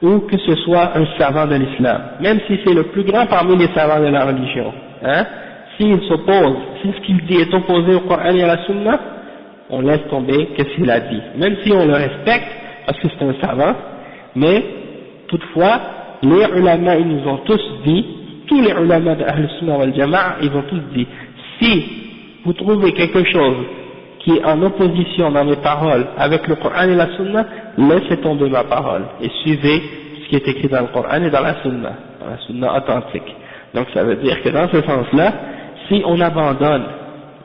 ou que ce soit un savant de l'islam, même si c'est le plus grand parmi les savants de la religion, hein, s'il s'oppose, si ce qu'il dit est opposé au Coran et à la Sunna, on laisse tomber qu'est-ce qu'il a dit, même si on le respecte, parce que c'est un savant, mais toutefois, les ulama, ils nous ont tous dit, tous les ulama de Ahl Sunnah wal Jama'a, ils ont tous dit, si vous trouvez quelque chose qui est en opposition dans mes paroles avec le Coran et la Sunna, laissez tomber ma parole et suivez ce qui est écrit dans le Coran et dans la Sunna authentique. Donc ça veut dire que dans ce sens-là, si on abandonne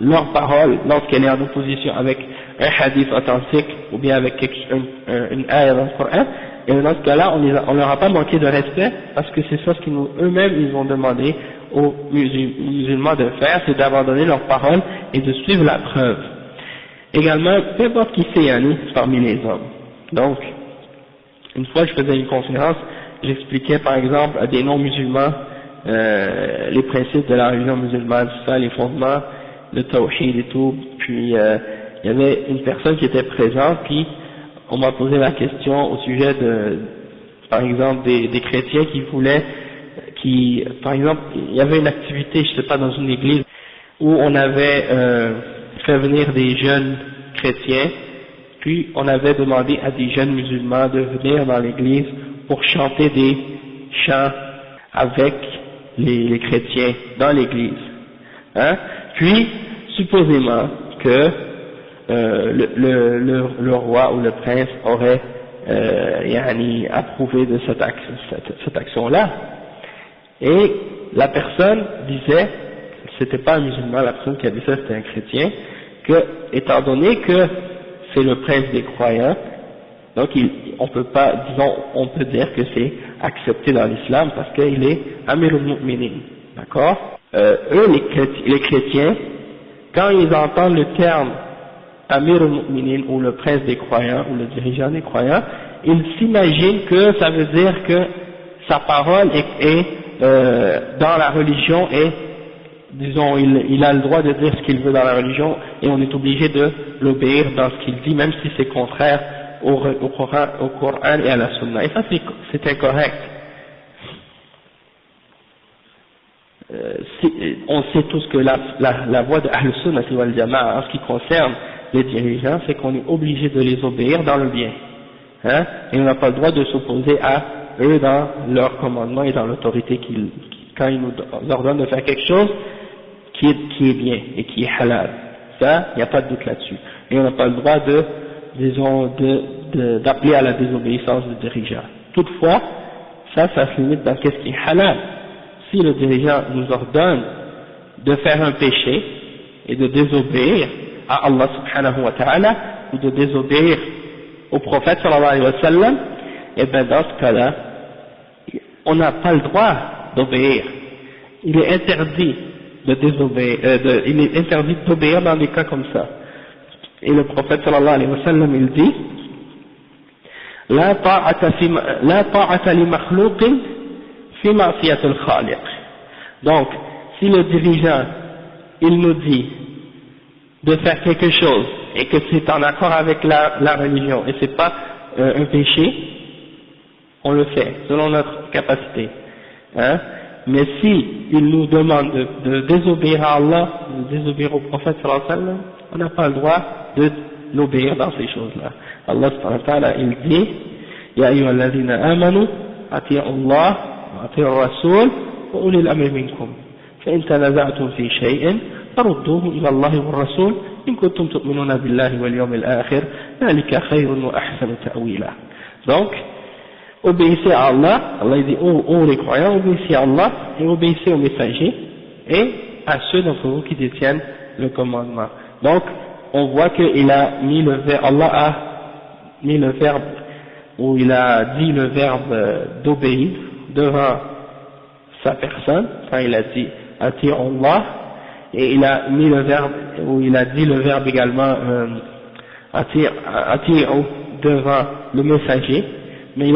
leur parole lorsqu'elle est en opposition avec un hadith authentique ou bien avec une ayah dans le Coran, et dans ce cas-là, on leur a pas manqué de respect parce que c'est ça ce qu'ils eux-mêmes ils ont demandé aux musulmans de faire, c'est d'abandonner leur parole et de suivre la preuve. Également, peu importe qui c'est Yanni parmi les hommes. Donc, une fois je faisais une conférence, j'expliquais par exemple à des non-musulmans les principes de la religion musulmane, ça, les fondements, le tawhid et tout. Puis il y avait une personne qui était présente, puis on m'a posé la question au sujet de, par exemple, des chrétiens qui voulaient, par exemple, il y avait une activité, je sais pas, dans une église où on avait fait venir des jeunes chrétiens, puis on avait demandé à des jeunes musulmans de venir dans l'église pour chanter des chants avec les chrétiens dans l'église. Hein? Puis, supposément que le roi ou le prince aurait approuvé de cette action-là. Et la personne disait, c'était pas un musulman, la personne qui a dit ça c'était un chrétien, que étant donné que c'est le prince des croyants, donc on peut pas, disons, on peut dire que c'est accepté dans l'islam parce qu'il est Amirul Mu'minin, d'accord? Eux les chrétiens, quand ils entendent le terme Amirul Mu'minin ou le prince des croyants ou le dirigeant des croyants, ils s'imaginent que ça veut dire que sa parole est dans la religion et disons il a le droit de dire ce qu'il veut dans la religion et on est obligé de l'obéir dans ce qu'il dit même si c'est contraire au Coran et à la Sunna. Et ça c'est incorrect. On sait tous que la voie de Ahl Sunnah wal Jama'a en ce qui concerne les dirigeants, c'est qu'on est obligé de les obéir dans le bien, hein, et on n'a pas le droit de s'opposer à eux dans leur commandement et dans l'autorité quand ils nous ordonnent de faire quelque chose qui est bien et qui est halal. Ça, il n'y a pas de doute là-dessus. Et on n'a pas le droit d'appeler à la désobéissance du dirigeant. Toutefois, ça se limite dans qu'est-ce qui est halal. Si le dirigeant nous ordonne de faire un péché et de désobéir à Allah subhanahu wa ta'ala ou de désobéir au prophète sallallahu alayhi wa sallam, et bien dans ce cas-là, on n'a pas le droit d'obéir. Il est interdit de désobéir, il est interdit d'obéir dans des cas comme ça. Et le prophète sallallahu alayhi wa sallam il dit La ta'ata li makhlouqin fi ma'siyatil khaliq. Donc, si le dirigeant il nous dit de faire quelque chose et que c'est en accord avec la religion et c'est pas un péché, on le fait selon notre capacité. Hein? Mais si il nous demande de désobéir à Allah, de désobéir au prophète sallallahu alayhi wa sallam, on n'a pas le droit de l'obéir dans ces choses-là. Allah subhanahu wa ta'ala, il dit Ya ayyuhalladhina amanu ati'u Allah wa ati'u ar-rasul wa ulil amri minkum fa in tanaza'tum fi shay'in farudduhu ila Allah wa ar-rasul in kuntum tu'minuna billahi wal yawmil akhir dhalika khayrun wa ahsanu ta'wila. Donc obéissez à Allah, Allah dit ô les croyants, obéissez à Allah et obéissez aux messagers et à ceux d'entre vous qui détiennent le commandement. Donc on voit qu'il a mis le verbe, Allah a mis le verbe, ou il a dit le verbe d'obéir devant sa personne, quand il a dit ati'u Allah, et il a mis le verbe, ou il a dit le verbe également ati'u devant le messager, mais il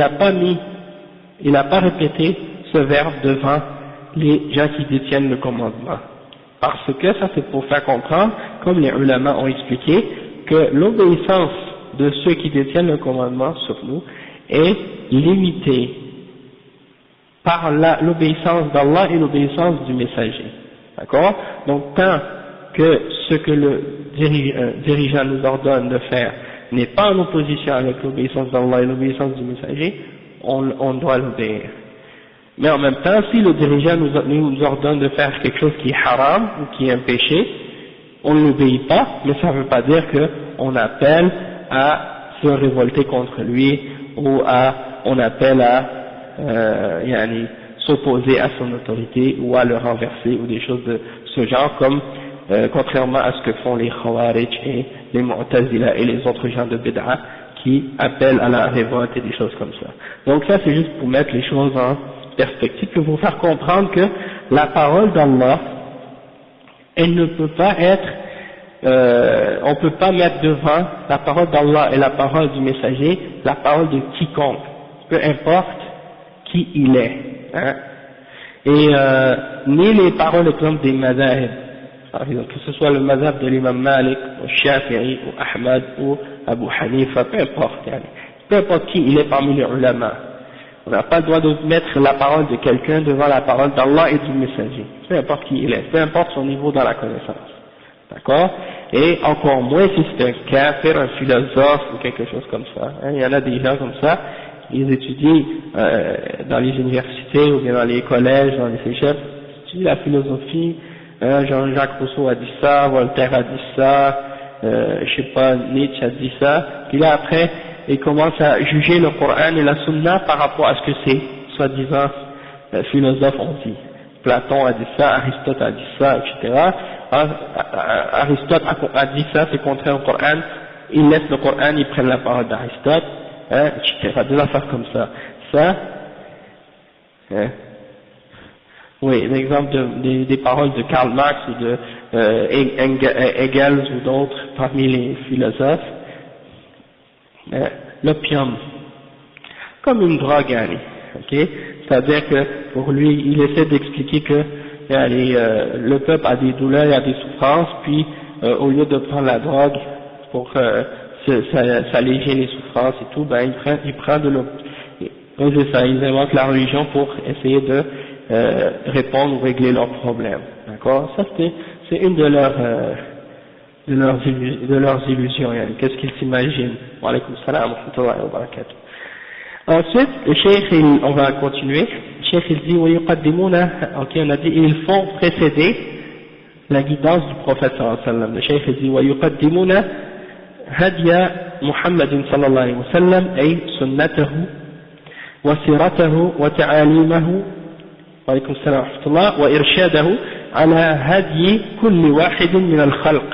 n'a pas répété ce verbe devant les gens qui détiennent le commandement. Parce que ça c'est pour faire comprendre, comme les ulama ont expliqué, que l'obéissance de ceux qui détiennent le commandement sur nous est limitée par l'obéissance d'Allah et l'obéissance du messager. D'accord? Donc tant que ce que le dirigeant nous ordonne de faire n'est pas en opposition avec l'obéissance d'Allah et l'obéissance du messager, on doit l'obéir. Mais en même temps, si le dirigeant nous ordonne de faire quelque chose qui est haram ou qui est un péché, on ne l'obéit pas, mais ça ne veut pas dire qu'on appelle à se révolter contre lui ou on appelle à s'opposer à son autorité ou à le renverser ou des choses de ce genre, comme contrairement à ce que font les Khawarij et les Mu'tazila et les autres gens de Bid'a qui appellent à la révolte et des choses comme ça. Donc ça c'est juste pour mettre les choses en perspective, pour vous faire comprendre que la parole d'Allah, elle ne peut pas être, on ne peut pas mettre devant la parole d'Allah et la parole du messager la parole de quiconque, peu importe qui il est, hein. Et ni les paroles exemple des madhahib, que ce soit le madhab de l'imam Malik, ou Shafi'i, ou Ahmad, ou Abu Hanifa, peu importe qui il est parmi les ulama. On n'a pas le droit de mettre la parole de quelqu'un devant la parole d'Allah et du messager, peu importe qui il est, peu importe son niveau dans la connaissance. D'accord? Et encore moins si c'est un kafir, un philosophe ou quelque chose comme ça. Hein, il y en a des gens comme ça, ils étudient dans les universités ou bien dans les collèges, dans les cégeps, ils étudient la philosophie, Jean-Jacques Rousseau a dit ça, Voltaire a dit ça, je sais pas, Nietzsche a dit ça, puis là après, ils commencent à juger le Coran et la Sunna par rapport à ce que ces soi-disant philosophes ont dit. Platon a dit ça, Aristote a dit ça, etc. Aristote a dit ça, c'est contraire au Coran, ils laissent le Coran, ils prennent la parole d'Aristote, hein, etc. Des affaires comme ça. Ça, hein. Oui, l'exemple des paroles de Karl Marx ou de Engels ou d'autres parmi les philosophes. L'opium, comme une drogue, ok? C'est-à-dire que pour lui, il essaie d'expliquer que le peuple a des douleurs, il a des souffrances, puis au lieu de prendre la drogue pour s'alléger les souffrances et tout, ben il prend de l'opium. C'est ça, ils inventent la religion pour essayer de répondre ou régler leurs problèmes. D'accord? Ça c'est une de leurs illusions. Qu'est-ce qu'ils s'imaginent? Wa alaykum salam wa rahmatullahi wa barakatuh. Ensuite, le cheikh, on va continuer. Le cheikh il dit, ok, on a dit, ils font précéder la guidance du prophète sallallahu alayhi wa sallam. Le cheikh il dit, وَيُقَدِّمُونَ هَدْيَ مُحَمَّدٍ صلى الله عليه وسلم أي سنته وسيرته وتعاليمه وعليكم السلام ورحمة الله وإرشاده على هدي كل واحد من الخلق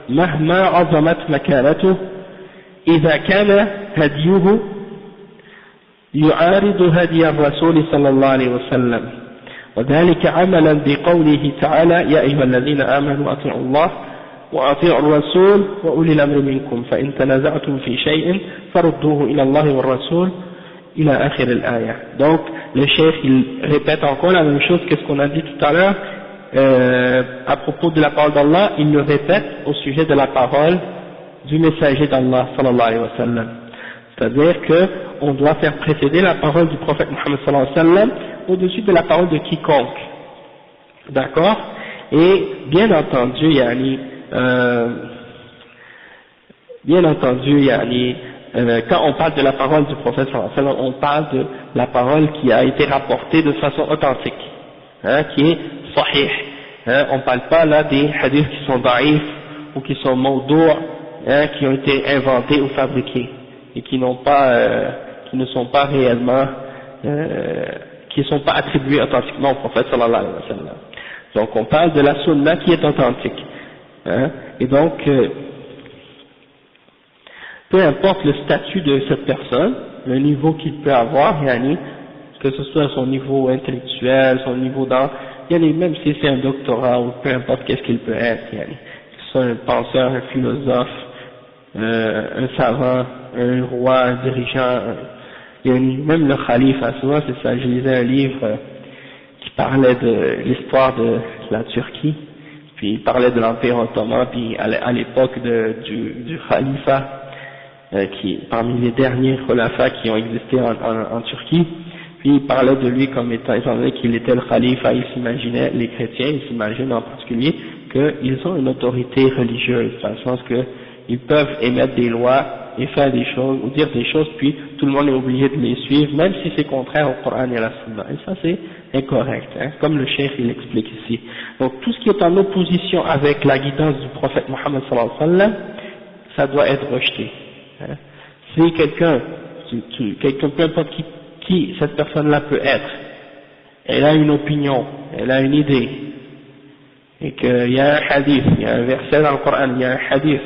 مهما عظمت مكانته إذا كان هديه يعارض هدي الرسول صلى الله عليه وسلم وذلك عملا بقوله تعالى يا أيها الذين آمنوا أطيعوا الله وأطيعوا الرسول وأولي الأمر منكم فإن تنازعتم في شيء فردوه إلى الله والرسول إلى آخر الآية. Donc le cheikh il répète encore la même chose que ce qu'on a dit tout à l'heure à propos de la parole d'Allah, il le répète au sujet de la parole du messager d'Allah sallallahu alayhi wa sallam. C'est-à-dire que on doit faire précéder la parole du prophète Muhammad sallallahu alayhi wa sallam au-dessus de la parole de quiconque. D'accord? Et bien entendu, quand on parle de la parole du prophète sallallahu alayhi wa sallam, on parle de la parole qui a été rapportée de façon authentique, qui est sahih. On ne parle pas là des hadiths qui sont da'if ou qui sont mawdou', qui ont été inventés ou fabriqués et qui ne sont pas réellement, qui ne sont pas attribués authentiquement au prophète sallallahu alayhi wa sallam. Donc on parle de la sunna qui est authentique. Et donc, peu importe le statut de cette personne, le niveau qu'il peut avoir, que ce soit son niveau intellectuel, son niveau dans, même si c'est un doctorat ou peu importe qu'est-ce qu'il peut être, que ce soit un penseur, un philosophe, un savant, un roi, un dirigeant, même le khalife, souvent c'est ça, je lisais un livre qui parlait de l'histoire de la Turquie, puis il parlait de l'Empire ottoman, puis à l'époque du khalifa, qui parmi les derniers khulafas qui ont existé en Turquie, puis il parlait de lui comme étant donné qu'il était le khalifa, il s'imaginait, les chrétiens, ils s'imaginent en particulier qu'ils ont une autorité religieuse, dans le sens qu'ils peuvent émettre des lois et faire des choses, ou dire des choses, puis tout le monde est obligé de les suivre, même si c'est contraire au Coran et à la Sunna. Et ça c'est incorrect, comme le cheikh il explique ici. Donc tout ce qui est en opposition avec la guidance du prophète Mohammed sallallahu alayhi wa sallam, ça doit être rejeté. Si quelqu'un, peu importe qui cette personne-là peut être, elle a une opinion, elle a une idée, et qu'il y a un hadith, il y a un verset dans le Coran, il y a un hadith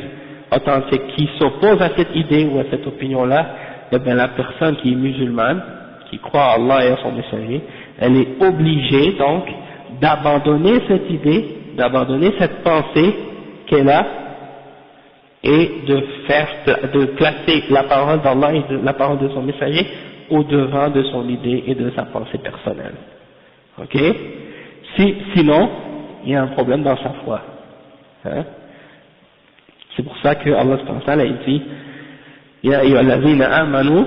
authentique qui s'oppose à cette idée ou à cette opinion-là, eh bien la personne qui est musulmane, qui croit à Allah et à son messager, elle est obligée donc d'abandonner cette idée, d'abandonner cette pensée qu'elle a, et de placer la parole d'Allah et la parole de son messager au devant de son idée et de sa pensée personnelle. Ok? Sinon, il y a un problème dans sa foi. C'est pour ça que Allah subhanahu wa ta'ala dit Ya ayyuhalladhina amanu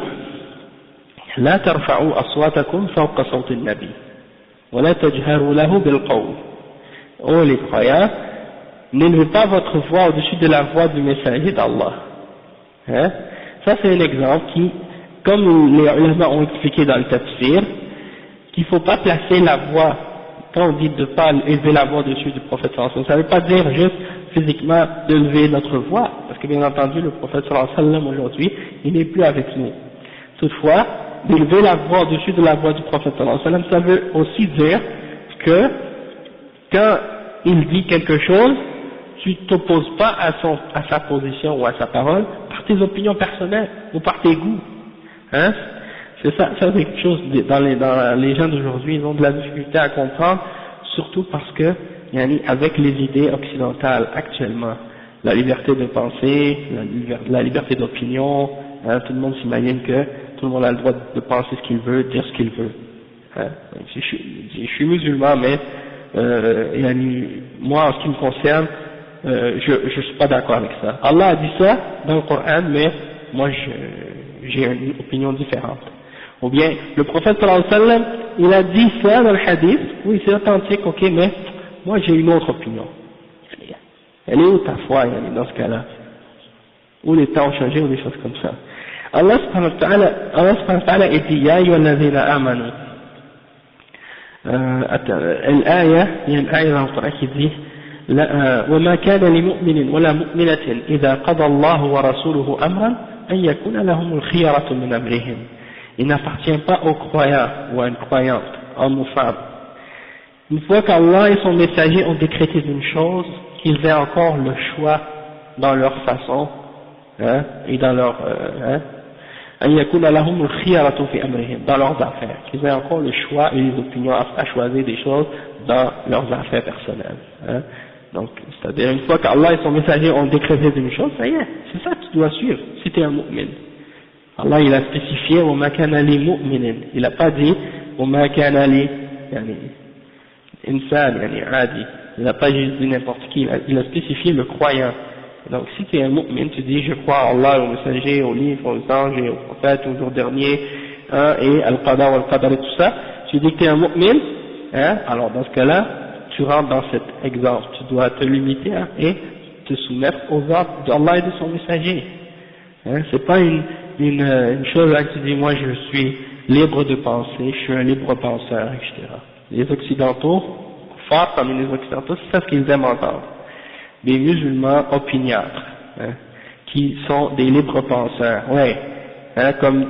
la tarfa'u aswatakum fawqa sawti an-nabi wa la tajharu lahu bil qawl. Oh les croyants, n'élevez pas votre voix au-dessus de la voix du messager d'Allah. Ça c'est un exemple qui, comme les ulama ont expliqué dans le tafsir, qu'il ne faut pas placer la voix, quand on dit de ne pas élever la voix au-dessus du prophète sallallahu alayhi wa sallam, ça ne veut pas dire juste physiquement d'élever notre voix, parce que bien entendu le prophète sallallahu alayhi wa sallam aujourd'hui, il n'est plus avec nous. Toutefois, d'élever la voix au-dessus de la voix du prophète sallallahu alayhi wa sallam, ça veut aussi dire que quand il dit quelque chose, tu ne t'opposes pas à sa position ou à sa parole par tes opinions personnelles ou par tes goûts. C'est ça c'est quelque chose dans les gens d'aujourd'hui, ils ont de la difficulté à comprendre, surtout parce que avec les idées occidentales actuellement, la liberté de penser, la liberté d'opinion, tout le monde s'imagine que tout le monde a le droit de penser ce qu'il veut, dire ce qu'il veut. Je suis musulman, mais moi en ce qui me concerne, je suis pas d'accord avec ça. Allah a dit ça dans le Coran, mais moi j'ai une opinion différente. Ou bien le prophète sallallahu alayhi wa sallam, il a dit ça dans le hadith, oui c'est authentique, ok, mais moi j'ai une autre opinion. Elle est où ta foi dans ce cas-là? Où les temps ont changé ou des choses comme ça. Allah subhanahu wa ta'ala dit Ya ayyuhalladhina amanu. L'ayah, il y a une ayah dans le Coran qui dit وما كان لمؤمن ولا مؤمنة إذا قضى الله ورسوله أمرا أن يكون لهم الخيرة من أمرهم. Il n'appartient pas aux croyants ou à une croyante, homme ou femme. Une fois qu'Allah et son messager ont décrété une chose, qu'ils aient encore le choix dans leur façon, et dans leur, أن يكون لهم الخيرة في أمرهم, dans leurs affaires, qu'ils aient encore le choix et les opinions à choisir des choses dans leurs affaires personnelles. Donc, c'est-à-dire une fois qu'Allah et son messager ont décrété une chose, ça y est, c'est ça que tu dois suivre, si tu es un mu'min. Allah il a spécifié وَمَا كَانَ لِي مُؤْمِنٍ, il n'a pas dit وَمَا كَانَ لِي إنسان عادي, il n'a pas juste dit n'importe qui, il a spécifié le croyant. Donc si tu es un mu'min, tu dis je crois à Allah, au messager, aux livres, aux anges et aux prophètes, au jour dernier, et al-qada ou al-qadar et tout ça, tu dis que tu es un mu'min, alors dans ce cas-là, tu rentres dans cet exemple, tu dois te limiter et te soumettre aux ordres d'Allah et de son messager. C'est pas une une chose là qui dit moi je suis libre de penser, je suis un libre penseur, etc. Les occidentaux, forts comme les occidentaux, c'est ça ce qu'ils aiment entendre. Des musulmans opiniâtres, hein, qui sont des libres penseurs, ouais, hein, comme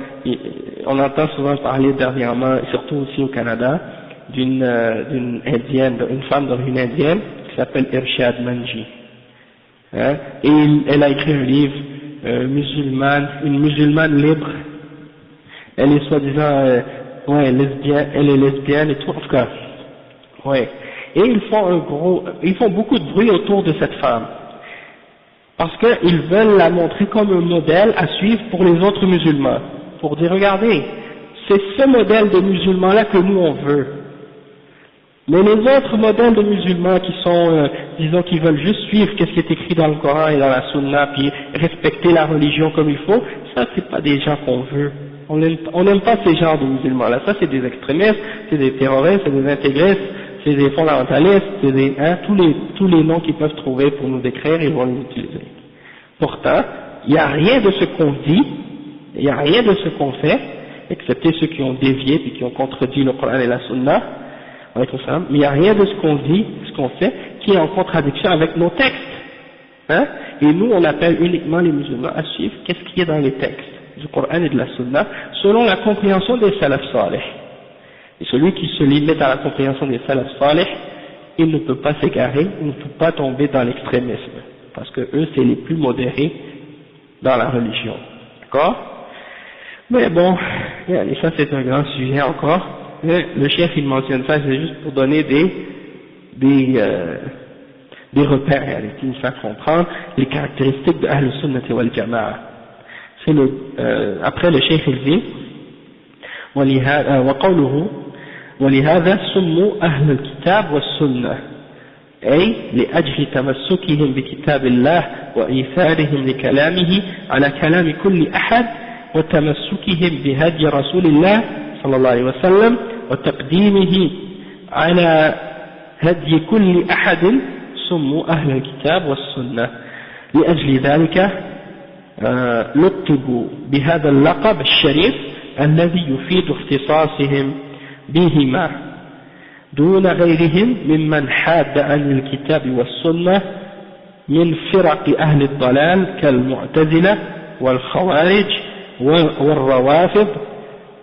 on entend souvent parler dernièrement, surtout aussi au Canada, d'une indienne, une femme d'origine indienne qui s'appelle Irshad Manji, hein, et elle a écrit un livre, une musulmane libre. Elle est soi-disant ouais, lesbienne, elle est lesbienne et tout, en tout cas, ouais. Et ils font beaucoup de bruit autour de cette femme, parce qu'ils veulent la montrer comme un modèle à suivre pour les autres musulmans, pour dire regardez, c'est ce modèle de musulmans-là que nous on veut. Mais les autres modèles de musulmans qui sont, disons, qui veulent juste suivre qu'est-ce qui est écrit dans le Coran et dans la Sunna, puis respecter la religion comme il faut, ça c'est pas des gens qu'on veut. On n'aime pas ces genres de musulmans-là. Ça c'est des extrémistes, c'est des terroristes, c'est des intégristes, c'est des fondamentalistes, c'est des, hein, tous les noms qu'ils peuvent trouver pour nous décrire, ils vont les utiliser. Pourtant, il n'y a rien de ce qu'on dit, il n'y a rien de ce qu'on fait, excepté ceux qui ont dévié puis qui ont contredit le Coran et la Sunna, mais il n'y a rien de ce qu'on dit, ce qu'on fait, qui est en contradiction avec nos textes. Hein? Et nous, on appelle uniquement les musulmans à suivre qu'est-ce qui est dans les textes du Coran et de la Sunna, selon la compréhension des salaf salih. Et celui qui se limite à la compréhension des salaf salih, il ne peut pas s'égarer, il ne peut pas tomber dans l'extrémisme, parce que eux, c'est les plus modérés dans la religion. D'accord? Mais bon, et ça c'est un grand sujet encore. Le chef il mentionne ça, c'est juste pour donner des repères qui nous faire comprendre les caractéristiques de Ahl Sunnah wal Jama'a. C'est après le chef il dit وقوله ولهذا سموا أهل الكتاب والسنة أي لأجل تمسكهم بكتاب الله وإيثارهم لكلامه على كلام كل أحد وتمسكهم بهدي رسول الله صلى الله عليه وسلم وتقديمه على هدي كل أحد سموا أهل الكتاب والسنة لأجل ذلك لقبوا بهذا اللقب الشريف الذي يفيد اختصاصهم بهما دون غيرهم ممن حاد عن الكتاب والسنة من فرق أهل الضلال كالمعتزلة والخوارج والروافض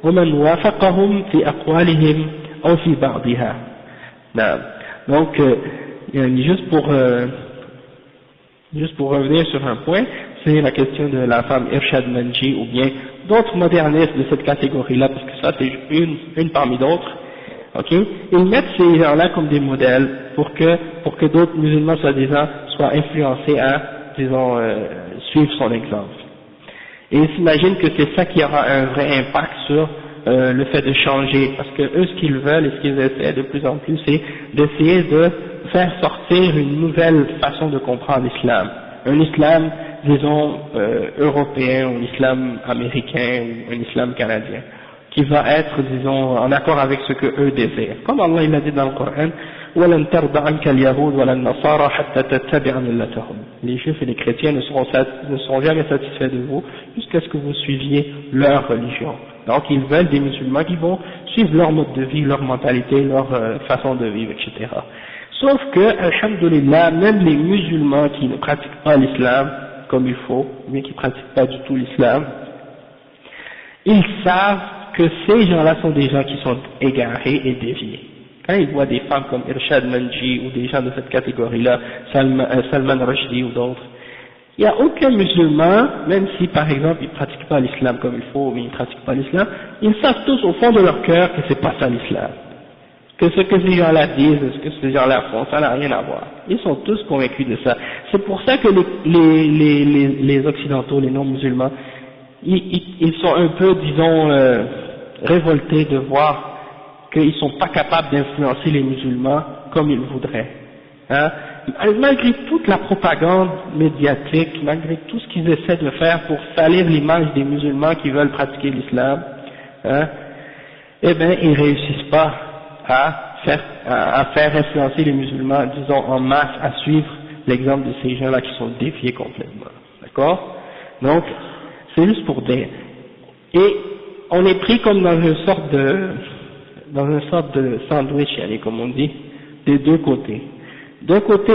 ومن وافقهم في أقوالهم أو في بعضها. نعم. Donc, juste pour revenir sur un point, c'est la question de la femme Irshad Manji ou bien d'autres modernistes de cette catégorie-là, parce que ça c'est une parmi d'autres. Ok, ils mettent ces gens-là comme des modèles pour que d'autres musulmans soi-disant soient influencés à, disons, suivre son exemple. Et ils s'imaginent que c'est ça qui aura un vrai impact sur le fait de changer, parce que eux ce qu'ils veulent et ce qu'ils essaient de plus en plus c'est d'essayer de faire sortir une nouvelle façon de comprendre l'islam, un islam disons européen, un islam américain ou un islam canadien, qui va être disons en accord avec ce que eux désirent, comme Allah il a dit dans le Coran وَلَنْ تَرْضَ عَنْكَ الْيَهُودُ وَلَا النَّصَارَى حَتَّى تَتَّبِعَ مِلَّتَهُمْ. Les juifs et les chrétiens ne seront jamais satisfaits de vous jusqu'à ce que vous suiviez leur religion. Donc ils veulent des musulmans qui vont suivre leur mode de vie, leur mentalité, leur façon de vivre, etc. Sauf que, alhamdoulilah, même les musulmans qui ne pratiquent pas l'islam comme il faut, mais qui ne pratiquent pas du tout l'islam, ils savent que ces gens-là sont des gens qui sont égarés et déviés. Quand ils voient des femmes comme Irshad Manji ou des gens de cette catégorie-là, Salman Rushdie ou d'autres, il n'y a aucun musulman, même si par exemple ils ne pratiquent pas l'islam comme il faut, mais ils ne pratiquent pas l'islam, ils savent tous au fond de leur cœur que c'est pas ça l'islam. Que ce que ces gens-là disent, ce que ces gens-là font, ça n'a rien à voir. Ils sont tous convaincus de ça. C'est pour ça que les occidentaux, les non-musulmans, ils sont un peu, disons, révoltés de voir qu'ils ne sont pas capables d'influencer les musulmans comme ils voudraient. Hein? Malgré toute la propagande médiatique, malgré tout ce qu'ils essaient de faire pour salir l'image des musulmans qui veulent pratiquer l'islam, hein, eh bien, ils ne réussissent pas à faire influencer les musulmans, disons, en masse, à suivre l'exemple de ces gens-là qui sont défiés complètement. D'accord? Donc, c'est juste pour dire. Et on est pris comme dans une sorte de sandwich, comme on dit, des deux côtés. D'un côté,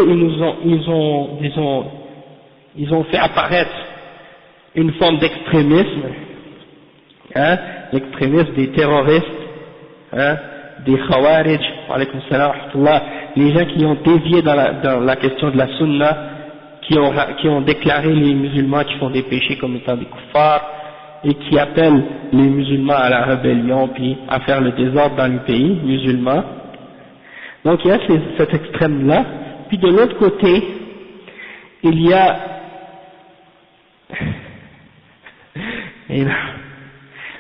ils ont fait apparaître une forme d'extrémisme, hein, l'extrémisme des terroristes, hein, des khawarij, alaykoum salam wa rahmatullah, les gens qui ont dévié dans la question de la sunna, qui ont déclaré les musulmans qui font des péchés comme étant des kuffars, et qui appellent les musulmans à la rébellion puis à faire le désordre dans le pays musulman. Donc il y a cet extrême-là. Puis de l'autre côté, il y a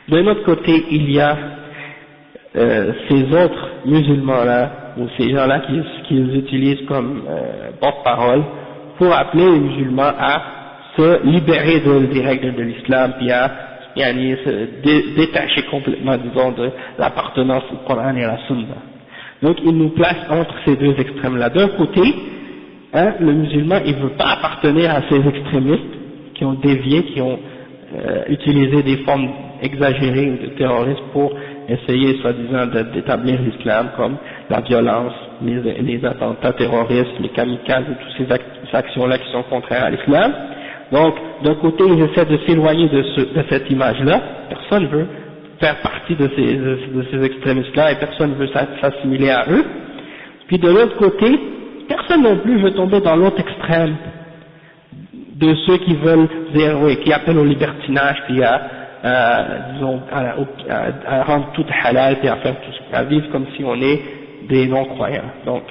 de l'autre côté, il y a ces autres musulmans-là, ou ces gens-là qu'ils utilisent comme porte-parole pour appeler les musulmans à se libérer des règles de l'islam, puis à se détacher complètement, disons, de l'appartenance au Coran et à la Sunna. Donc il nous place entre ces deux extrêmes-là. D'un côté, hein, le musulman, il ne veut pas appartenir à ces extrémistes qui ont dévié, qui ont utilisé des formes exagérées de terrorisme pour essayer, soi-disant, d'établir l'islam, comme la violence, les attentats terroristes, les kamikazes, et toutes ces actions-là qui sont contraires à l'islam. Donc, d'un côté, ils essaient de s'éloigner de cette image-là. Personne ne veut faire partie de ces extrémistes-là et personne ne veut s'assimiler à eux. Puis de l'autre côté, personne non plus veut tomber dans l'autre extrême de ceux qui veulent dire, oui, qui appellent au libertinage, puis disons, à rendre tout halal et à faire tout à vivre comme si on est des non-croyants. Donc,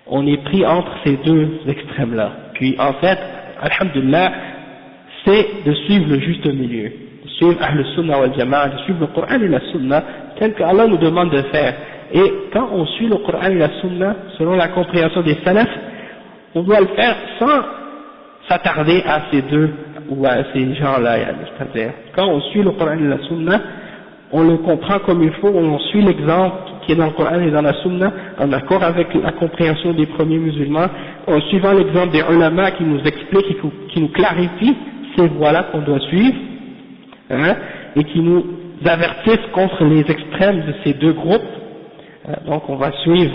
on est pris entre ces deux extrêmes-là. Puis en fait, alhamdulillah, c'est de suivre le juste milieu, de suivre Ahl Sunnah wal Jama'a, de suivre le Coran et la Sunna, tel que Allah nous demande de faire. Et quand on suit le Coran et la Sunna, selon la compréhension des salafs, on doit le faire sans s'attarder à ces deux, ou à ces gens-là, c'est-à-dire, quand on suit le Coran et la Sunna, on le comprend comme il faut, on suit l'exemple qui est dans le Coran et dans la Sunna, en accord avec la compréhension des premiers musulmans, en suivant l'exemple des ulama qui nous expliquent, qui nous clarifient ces voies-là qu'on doit suivre, hein, et qui nous avertissent contre les extrêmes de ces deux groupes. Donc on va suivre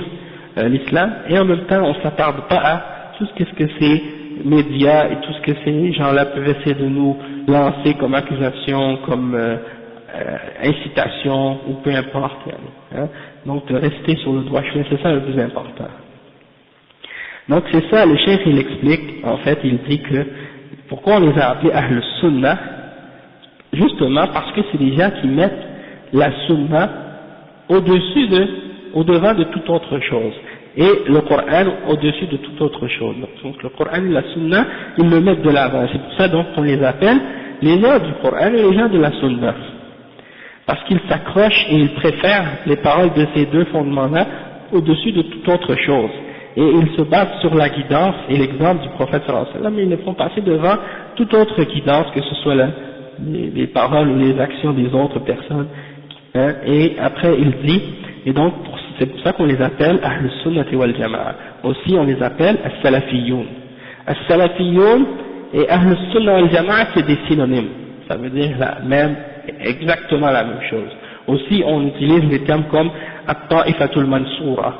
l'islam, et en même temps on ne s'attarde pas à tout ce que ces médias et tout ce que ces gens-là peuvent essayer de nous lancer comme accusation, comme incitation, ou peu importe. Hein. Donc de rester sur le droit chemin, c'est ça le plus important. Donc c'est ça, le cheikh il explique, en fait il dit que, pourquoi on les a appelés Ahl Sunnah, justement parce que c'est des gens qui mettent la Sunna au-devant de toute autre chose, et le Coran au-dessus de toute autre chose. Donc le Coran et la Sunna, ils le mettent de l'avant, c'est pour ça donc qu'on les appelle les gens du Coran et les gens de la Sunna. Parce qu'ils s'accrochent et ils préfèrent les paroles de ces deux fondements-là au-dessus de toute autre chose. Et ils se basent sur la guidance et l'exemple du prophète sallallahu alayhi wa sallam, mais ils le font passer devant toute autre guidance, que ce soit les paroles ou les actions des autres personnes. Hein, et après il dit, et donc c'est pour ça qu'on les appelle Ahl Sunnah wal Jama'a. Aussi on les appelle As-Salafiyoun. As-Salafiyoun et Ahl Sunnah wal Jama'a c'est des synonymes. Ça veut dire exactement la même chose. Aussi on utilise des termes comme At-Ta'ifatul Mansoura,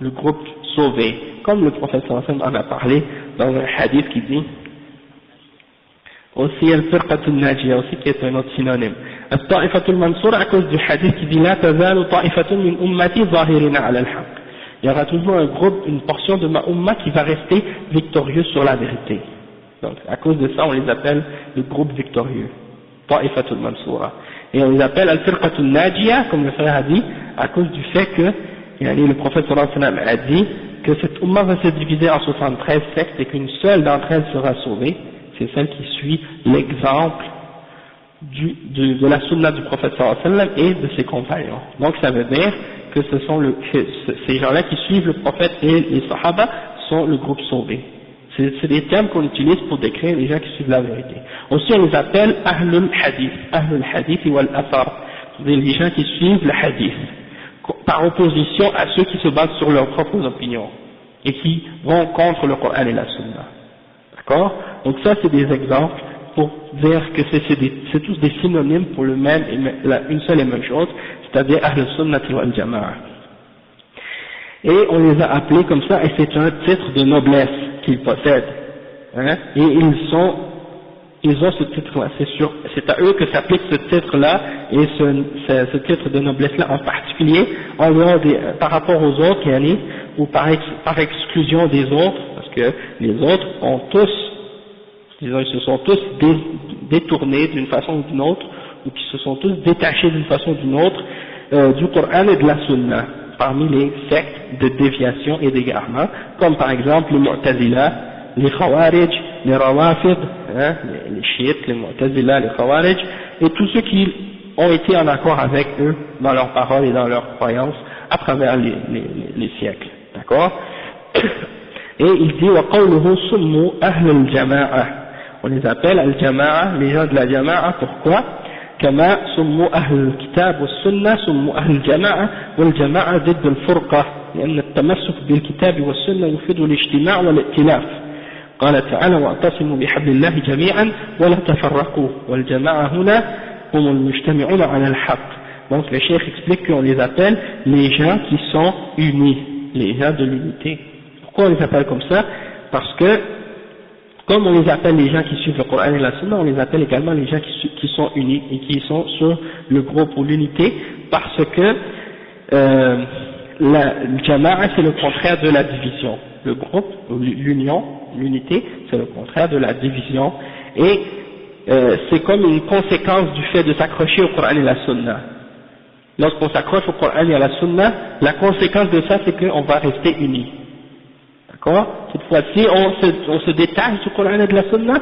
le groupe sauvé, comme le prophète sallallahu alayhi wa sallam en a parlé dans un hadith qui dit, aussi Al-Firqatul Najiyah aussi qui est un autre synonyme. At-Ta'ifatul Mansoura à cause du hadith qui dit La tazalu ta'ifatun min ummati zahirina ala al-haq. Il y aura toujours un groupe, une portion de ma umma qui va rester victorieux sur la vérité. Donc à cause de ça on les appelle le groupe victorieux, Ta'ifatul Mansoura. Et on les appelle Al-Firqatul Najiyah, comme le frère a dit, à cause du fait que le prophète sallallahu alayhi wa sallam a dit que cette umma va se diviser en 73 sectes et qu'une seule d'entre elles sera sauvée, c'est celle qui suit l'exemple de la sunna du prophète sallallahu alayhi wa sallam et de ses compagnons. Donc ça veut dire que ce sont ces gens-là qui suivent le prophète et les sahaba sont le groupe sauvé. C'est des termes qu'on utilise pour décrire les gens qui suivent la vérité. Aussi on les appelle Ahlul Hadith wal Athar, c'est-à-dire les gens qui suivent le hadith, par opposition à ceux qui se basent sur leurs propres opinions et qui vont contre le Coran et la Sunna. D'accord? Donc ça c'est des exemples pour dire que c'est tous des synonymes pour le même, une seule et même chose, c'est-à-dire Ahl Sunnati wal Jama'a. Et on les a appelés comme ça, et c'est un titre de noblesse qu'ils possèdent. Hein, et ils ont ce titre-là, c'est à eux que s'applique ce titre-là, et ce titre de noblesse-là en particulier, par rapport aux autres, yani, ou par exclusion des autres, parce que les autres ont tous, disons, ils se sont tous détournés d'une façon ou d'une autre, ou qui se sont tous détachés d'une façon ou d'une autre, du Coran et de la Sunna, parmi les sectes de déviation et d'égarement, comme par exemple les Mu'tazila, les Khawarij, les Rawafid, hein, les chiites, les Mu'tazila, les Khawarij, et tous ceux qui ont été en accord avec eux dans leurs paroles et dans leurs croyances à travers les siècles. D'accord? Et il dit wa qawluhu summu ahl al-jama'a. On les appelle al-jama'a, les gens de la jama'a. Pourquoi? كما سموا أهل الكتاب والسنة سموا أهل الجماعة والجماعة ضد الفرقة لأن التمسك بالكتاب والسنة يفيد الاجتماع والائتلاف. قال تعالى واعتصموا بحبل الله جميعا ولا تفرقوا والجماعة هنا هم المجتمعون على الحق. Donc le cheikh explique qu'on les appelle les gens qui sont unis, les gens de l'unité. Pourquoi on les appelle comme ça? Parce que comme on les appelle les gens qui suivent le Coran et la Sunna, on les appelle également les gens qui sont unis et qui sont sur le groupe ou l'unité, parce que le jama'a c'est le contraire de la division. Le groupe, l'union, l'unité, c'est le contraire de la division, et c'est comme une conséquence du fait de s'accrocher au Coran et la Sunna. Lorsqu'on s'accroche au Coran et à la Sunna, la conséquence de ça c'est qu'on va rester unis. D'accord? Cette fois-ci, on se détache du Coran et de la Sunna,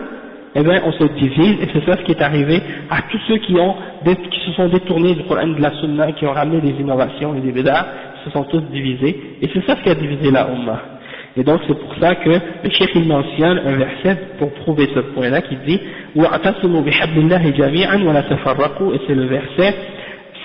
eh bien on se divise, et c'est ça ce qui est arrivé à tous ceux qui se sont détournés du Coran et de la Sunna, qui ont ramené des innovations et des bid'ah, se sont tous divisés, et c'est ça ce qui a divisé la Ummah. Et donc c'est pour ça que le cheikh il mentionne un verset pour prouver ce point-là qui dit وَاعْتَصِمُوا بِحَبْلِ اللَّهِ جَمِيعًا وَلَا تَفَرَّقُوا, et c'est le verset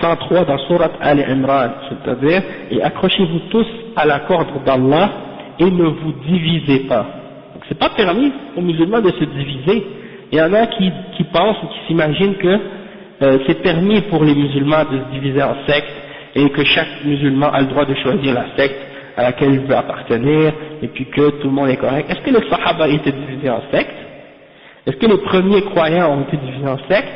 103 dans Surat Al-Imran, c'est-à-dire et accrochez-vous tous à la corde d'Allah et ne vous divisez pas. Donc c'est pas permis aux musulmans de se diviser. Il y en a qui pensent ou qui s'imaginent que c'est permis pour les musulmans de se diviser en sectes et que chaque musulman a le droit de choisir la secte à laquelle il veut appartenir et puis que tout le monde est correct. Est-ce que les Sahaba étaient divisés en sectes? Est-ce que les premiers croyants ont été divisés en sectes?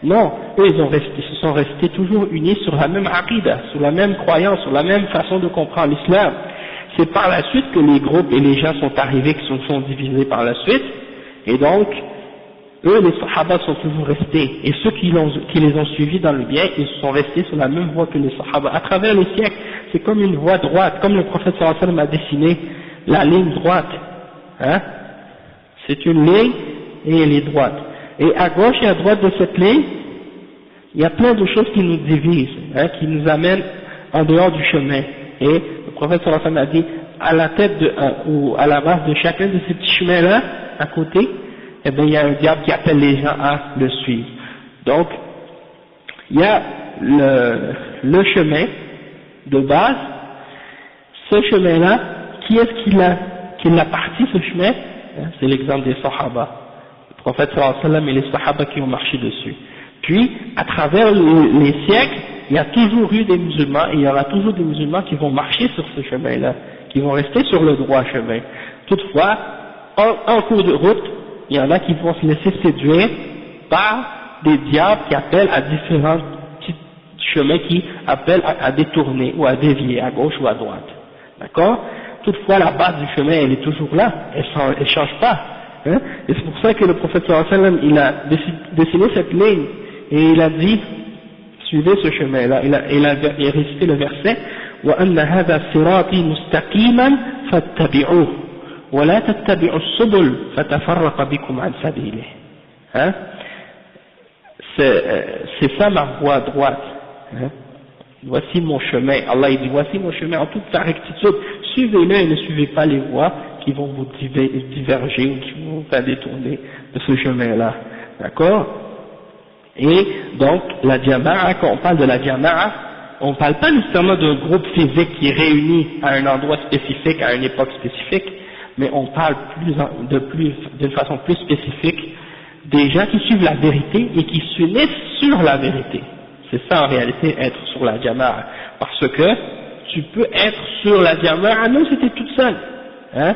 Non, eux ils se sont restés toujours unis sur la même aqidah, sur la même croyance, sur la même façon de comprendre l'islam. C'est par la suite que les groupes et les gens sont arrivés, qui se sont divisés par la suite, et donc eux les Sahaba sont toujours restés, et ceux qui les ont suivis dans le bien, ils sont restés sur la même voie que les Sahaba à travers les siècles. C'est comme une voie droite, comme le prophète sallallahu alayhi wa sallam a dessiné la ligne droite, hein? C'est une ligne et elle est droite, et à gauche et à droite de cette ligne il y a plein de choses qui nous divisent, hein, qui nous amènent en dehors du chemin. Et le prophète sallallahu alayhi wa sallam a dit, à la tête ou à la base de chacun de ces petits chemins-là, à côté, eh bien, il y a un diable qui appelle les gens à le suivre. Donc, il y a le chemin de base, ce chemin-là, qui est-ce qui l'a parti, ce chemin? C'est l'exemple des Sahaba. Le prophète sallallahu alayhi wa sallam et les Sahaba qui ont marché dessus. Puis, à travers les siècles, il y a toujours eu des musulmans, et il y aura toujours des musulmans qui vont marcher sur ce chemin-là, qui vont rester sur le droit chemin. Toutefois, en cours de route, il y en a qui vont se laisser séduire par des diables qui appellent à différents petits chemins, qui appellent à détourner ou à dévier à gauche ou à droite. D'accord? Toutefois, la base du chemin, elle est toujours là, elle change pas. Hein? Et c'est pour ça que le prophète sallallahu alayhi wa sallam, il a dessiné cette ligne, et il a dit, suivez ce chemin-là, il a récité le verset وَأَنَّ هَذَا صِرَاطِي مُسْتَقِيمًا فَاتَّبِعُوهُ وَلَا تَتَّبِعُوا السُّبُلَ فَتَفَرَّقَ بِكُمْ عَنْ سَبِيلِهِ. Hein? C'est ça ma voie droite. Hein? Voici mon chemin. Allah il dit voici mon chemin en toute sa rectitude. Suivez-le et ne suivez pas les voies qui vont vous diverger ou qui vont vous faire détourner de ce chemin-là. D'accord? Et donc, la jama'a, quand on parle de la jama'a, on ne parle pas nécessairement d'un groupe physique qui est réuni à un endroit spécifique, à une époque spécifique, mais on parle d'une façon plus spécifique des gens qui suivent la vérité et qui s'unissent sur la vérité. C'est ça en réalité être sur la jama'a. Parce que tu peux être sur la jama'a même si tu es toute seule. Hein?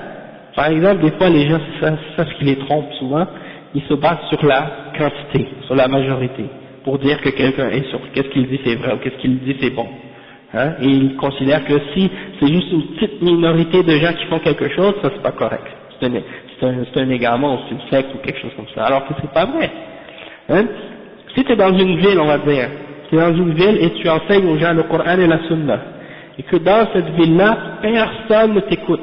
Par exemple, des fois les gens, c'est ça ce qui les trompe souvent, ils se basent sur la quantité, sur la majorité, pour dire que quelqu'un est sur qu'est-ce qu'il dit c'est vrai ou qu'est-ce qu'il dit c'est bon. Hein? Et ils considèrent que si c'est juste une petite minorité de gens qui font quelque chose, ça c'est pas correct. C'est un égarement, c'est une secte ou quelque chose comme ça, alors que c'est pas vrai. Hein? Si tu es dans une ville, on va dire, tu es dans une ville et tu enseignes aux gens le Coran et la Sunna, et que dans cette ville-là, personne ne t'écoute,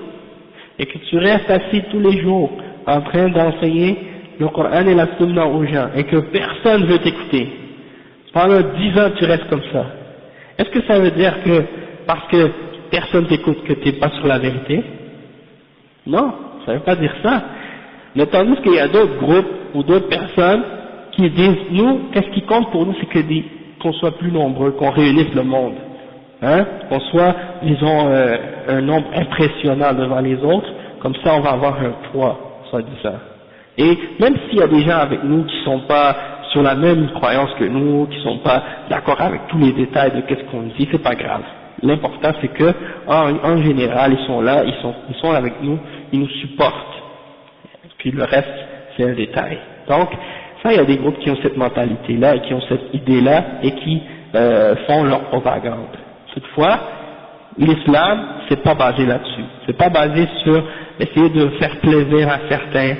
et que tu restes assis tous les jours en train d'enseigner le Coran et la Sunna aux gens, et que personne ne veut t'écouter, pendant 10 ans tu restes comme ça, est-ce que ça veut dire que parce que personne t'écoute que tu n'es pas sur la vérité? Non, ça ne veut pas dire ça. Mais tandis qu'il y a d'autres groupes ou d'autres personnes qui disent, nous, qu'est-ce qui compte pour nous, c'est qu'on soit plus nombreux, qu'on réunisse le monde, hein, qu'on soit, disons, un nombre impressionnant devant les autres, comme ça on va avoir un poids, ça dit ça. Et même s'il y a des gens avec nous qui sont pas sur la même croyance que nous, qui sont pas d'accord avec tous les détails de qu'est-ce qu'on dit, c'est pas grave. L'important c'est que, en général, ils sont là, ils sont avec nous, ils nous supportent. Puis le reste, c'est un détail. Donc, ça, il y a des groupes qui ont cette mentalité-là et qui ont cette idée-là et qui font leur propagande. Toutefois, l'islam, c'est pas basé là-dessus. C'est pas basé sur essayer de faire plaisir à certains,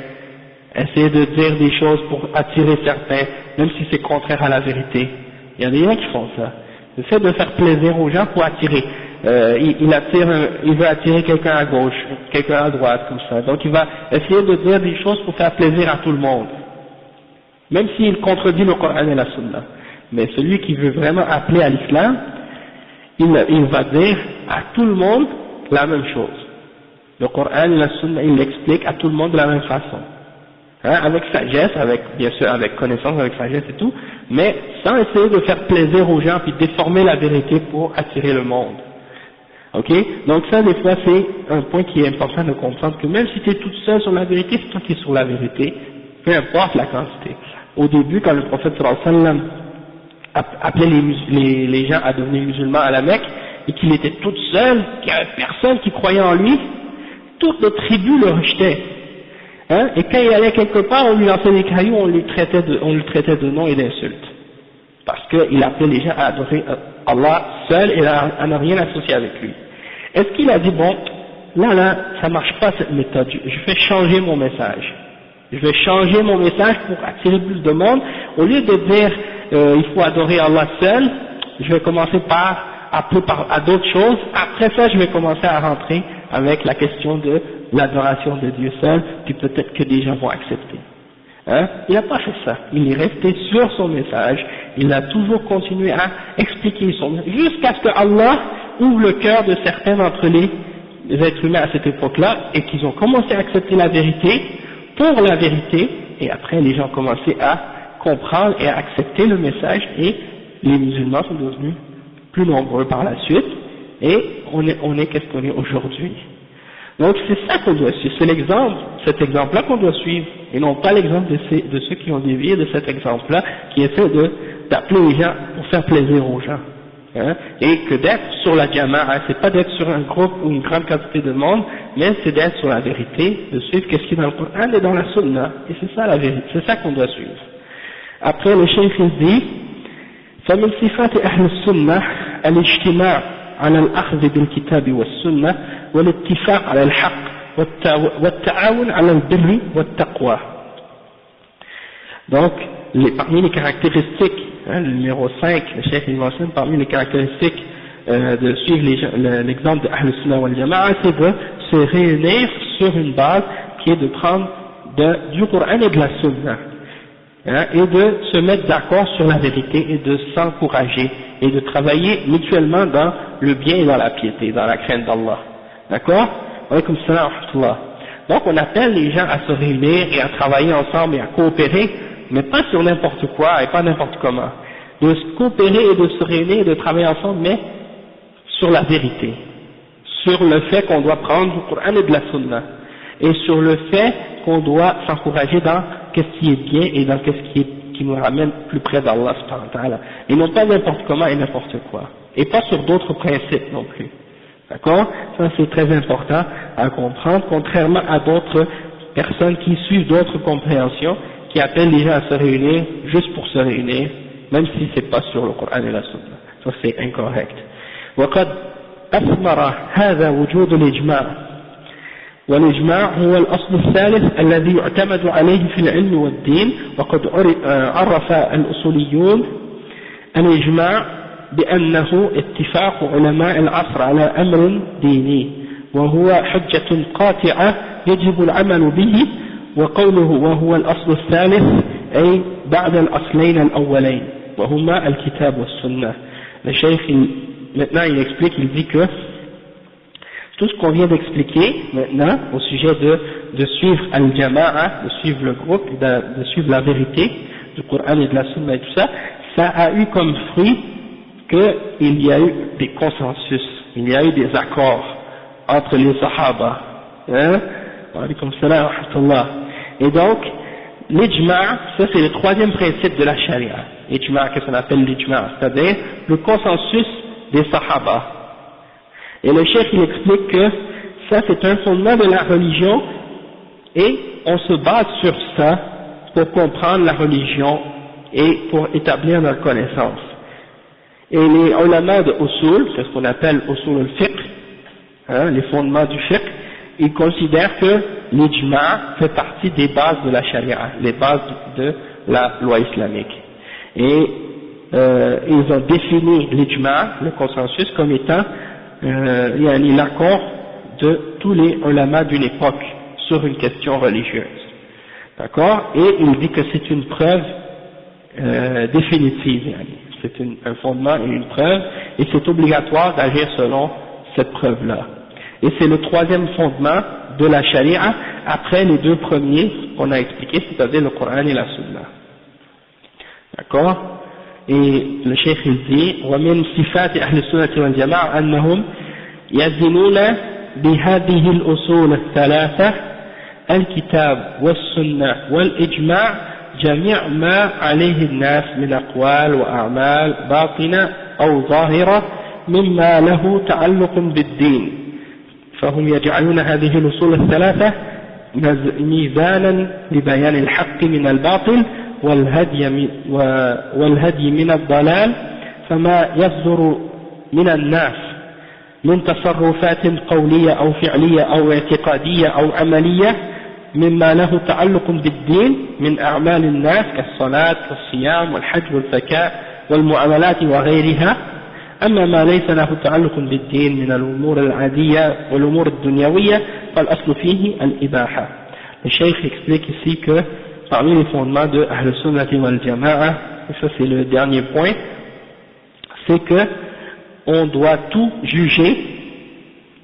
essayer de dire des choses pour attirer certains, même si c'est contraire à la vérité. Il y a des gens qui font ça. Il essaie de faire plaisir aux gens pour attirer. Il veut attirer quelqu'un à gauche, quelqu'un à droite, comme ça. Donc il va essayer de dire des choses pour faire plaisir à tout le monde, même s'il contredit le Coran et la Sunna. Mais celui qui veut vraiment appeler à l'islam, il va dire à tout le monde la même chose. Le Coran et la Sunna, il l'explique à tout le monde de la même façon. Hein, avec sagesse, bien sûr avec connaissance, avec sagesse et tout, mais sans essayer de faire plaisir aux gens puis déformer la vérité pour attirer le monde. Ok? Donc ça, des fois, c'est un point qui est important de comprendre, que même si tu es toute seule sur la vérité, c'est toi qui es sur la vérité, peu importe la quantité. Au début, quand le prophète sallallahu alayhi wa sallam appelait les gens à devenir musulmans à la Mecque, et qu'il était tout seul, qu'il n'y avait personne qui croyait en lui, toutes les tribus le rejetaient. Hein? Et quand il allait quelque part, on lui lançait des cailloux, on le traitait de noms et d'insultes. Parce qu'il appelait les gens à adorer Allah seul et à ne rien associer avec lui. Est-ce qu'il a dit, bon, là, ça marche pas cette méthode, je vais changer mon message. Je vais changer mon message pour attirer plus de monde. Au lieu de dire, il faut adorer Allah seul, je vais commencer par appeler à d'autres choses. Après ça, je vais commencer à rentrer avec la question de l'adoration de Dieu seul, puis peut-être que des gens vont accepter. Hein? Il n'a pas fait ça. Il est resté sur son message. Il a toujours continué à expliquer son message, jusqu'à ce que Allah ouvre le cœur de certains d'entre les êtres humains à cette époque-là, et qu'ils ont commencé à accepter la vérité pour la vérité, et après les gens ont commencé à comprendre et à accepter le message, et les musulmans sont devenus plus nombreux par la suite, et on est qu'est-ce qu'on est aujourd'hui. Donc c'est ça qu'on doit suivre, c'est cet exemple-là qu'on doit suivre, et non pas l'exemple de ceux qui ont dévié de cet exemple-là, qui essaient d'appeler les gens pour faire plaisir aux gens. Hein, et que d'être sur la jama'a, c'est pas d'être sur un groupe ou une grande quantité de monde, mais c'est d'être sur la vérité, de suivre qu'est-ce qui est dans le Coran et dans la Sunna, et c'est ça la vérité, c'est ça qu'on doit suivre. Après le cheikh il dit, فمن صفات أهل السنة الاجتماع على الأخذ بالكتاب والسنة والاتفاق على الحق والتعاون على البر والتقوى. Donc, parmi les caractéristiques, le numéro 5, le cheikh il mentionne parmi les caractéristiques de suivre l'exemple de Ahl Sunnah wal Jama'a, c'est de se réunir sur une base qui est de prendre du Coran et de la Sunna. Hein, et de se mettre d'accord sur la vérité et de s'encourager et de travailler mutuellement dans le bien et dans la piété, dans la crainte d'Allah. D'accord? Alaykoum salam wa rahmatullah. Donc on appelle les gens à se réunir et à travailler ensemble et à coopérer, mais pas sur n'importe quoi et pas n'importe comment. De se coopérer et de se réunir et de travailler ensemble, mais sur la vérité, sur le fait qu'on doit prendre du Coran et de la Sunna, et sur le fait qu'on doit s'encourager dans qu'est-ce qui est bien et dans qu'est-ce qui nous ramène plus près d'Allah subhanahu wa ta'ala. Et non pas n'importe comment et n'importe quoi. Et pas sur d'autres principes non plus. D'accord? Ça c'est très important à comprendre, contrairement à d'autres personnes qui suivent d'autres compréhensions, qui appellent les gens à se réunir juste pour se réunir, même si c'est pas sur le Coran et la Sunna. Ça c'est incorrect. وقد أثمر هذا وجود الإجماع، والإجماع هو الأصل الثالث الذي يعتمد عليه في العلم والدين. وقد عرف الأصوليون الإجماع بأنه اتفاق علماء العصر على أمر ديني، وهو حجة قاطعة يجب العمل به. وقوله وهو الأصل الثالث أي بعد الأصلين الأولين وهما الكتاب والسنة. Le cheikh maintenant il explique, il dit que tout ce qu'on vient d'expliquer maintenant au sujet de suivre al-jama'a, de suivre le groupe, de suivre la vérité du Coran et de la Sunna et tout ça, ça a eu comme fruit qu'il y a eu des consensus, il y a eu des accords entre les sahaba. Hein? Wa alaykum salam wa rahmatullah. Et donc, l'ijma', ça c'est le troisième principe de la charia. L'ijma', qu'est-ce qu'on appelle l'ijma'? C'est-à-dire le consensus des sahaba. Et le cheikh il explique que ça c'est un fondement de la religion et on se base sur ça pour comprendre la religion et pour établir notre connaissance. Et les ulama de usul, c'est ce qu'on appelle usul al-fiqh, hein, les fondements du fiqh, ils considèrent que l'ijma' fait partie des bases de la charia, les bases de la loi islamique. Et ils ont défini l'ijma', le consensus, comme étant l'accord de tous les ulama d'une époque sur une question religieuse. D'accord? Et il dit que c'est une preuve définitive, c'est un fondement et une preuve, et c'est obligatoire d'agir selon cette preuve-là. Et c'est le troisième fondement de la charia, après les deux premiers qu'on a expliqués, c'est-à-dire le Coran et la Sunna. D'accord? Et le cheikh il dit ومن صفات أهل السنة والجماعة أنهم يدينون بهذه الأصول الثلاثة الكتاب والسنة والإجماع جميع ما عليه الناس من أقوال وأعمال باطنة أو ظاهرة مما له تعلق بالدين، فهم يجعلون هذه الأصول الثلاثة ميزانا لبيان الحق من الباطل والهدي من الضلال، فما يصدر من الناس من تصرفات قولية أو فعلية أو اعتقادية أو عملية مما له تعلق بالدين من أعمال الناس كالصلاة والصيام والحج والزكاة والمعاملات وغيرها. أما ما ليس له تعلق بالدين من الأمور العادية والأمور الدنيوية فالأصل فيه الإباحة. Le cheikh explique ici que parmi les fondements de Ahl Sunnati wal Jama'a, et ça c'est le dernier point, c'est que on doit tout juger,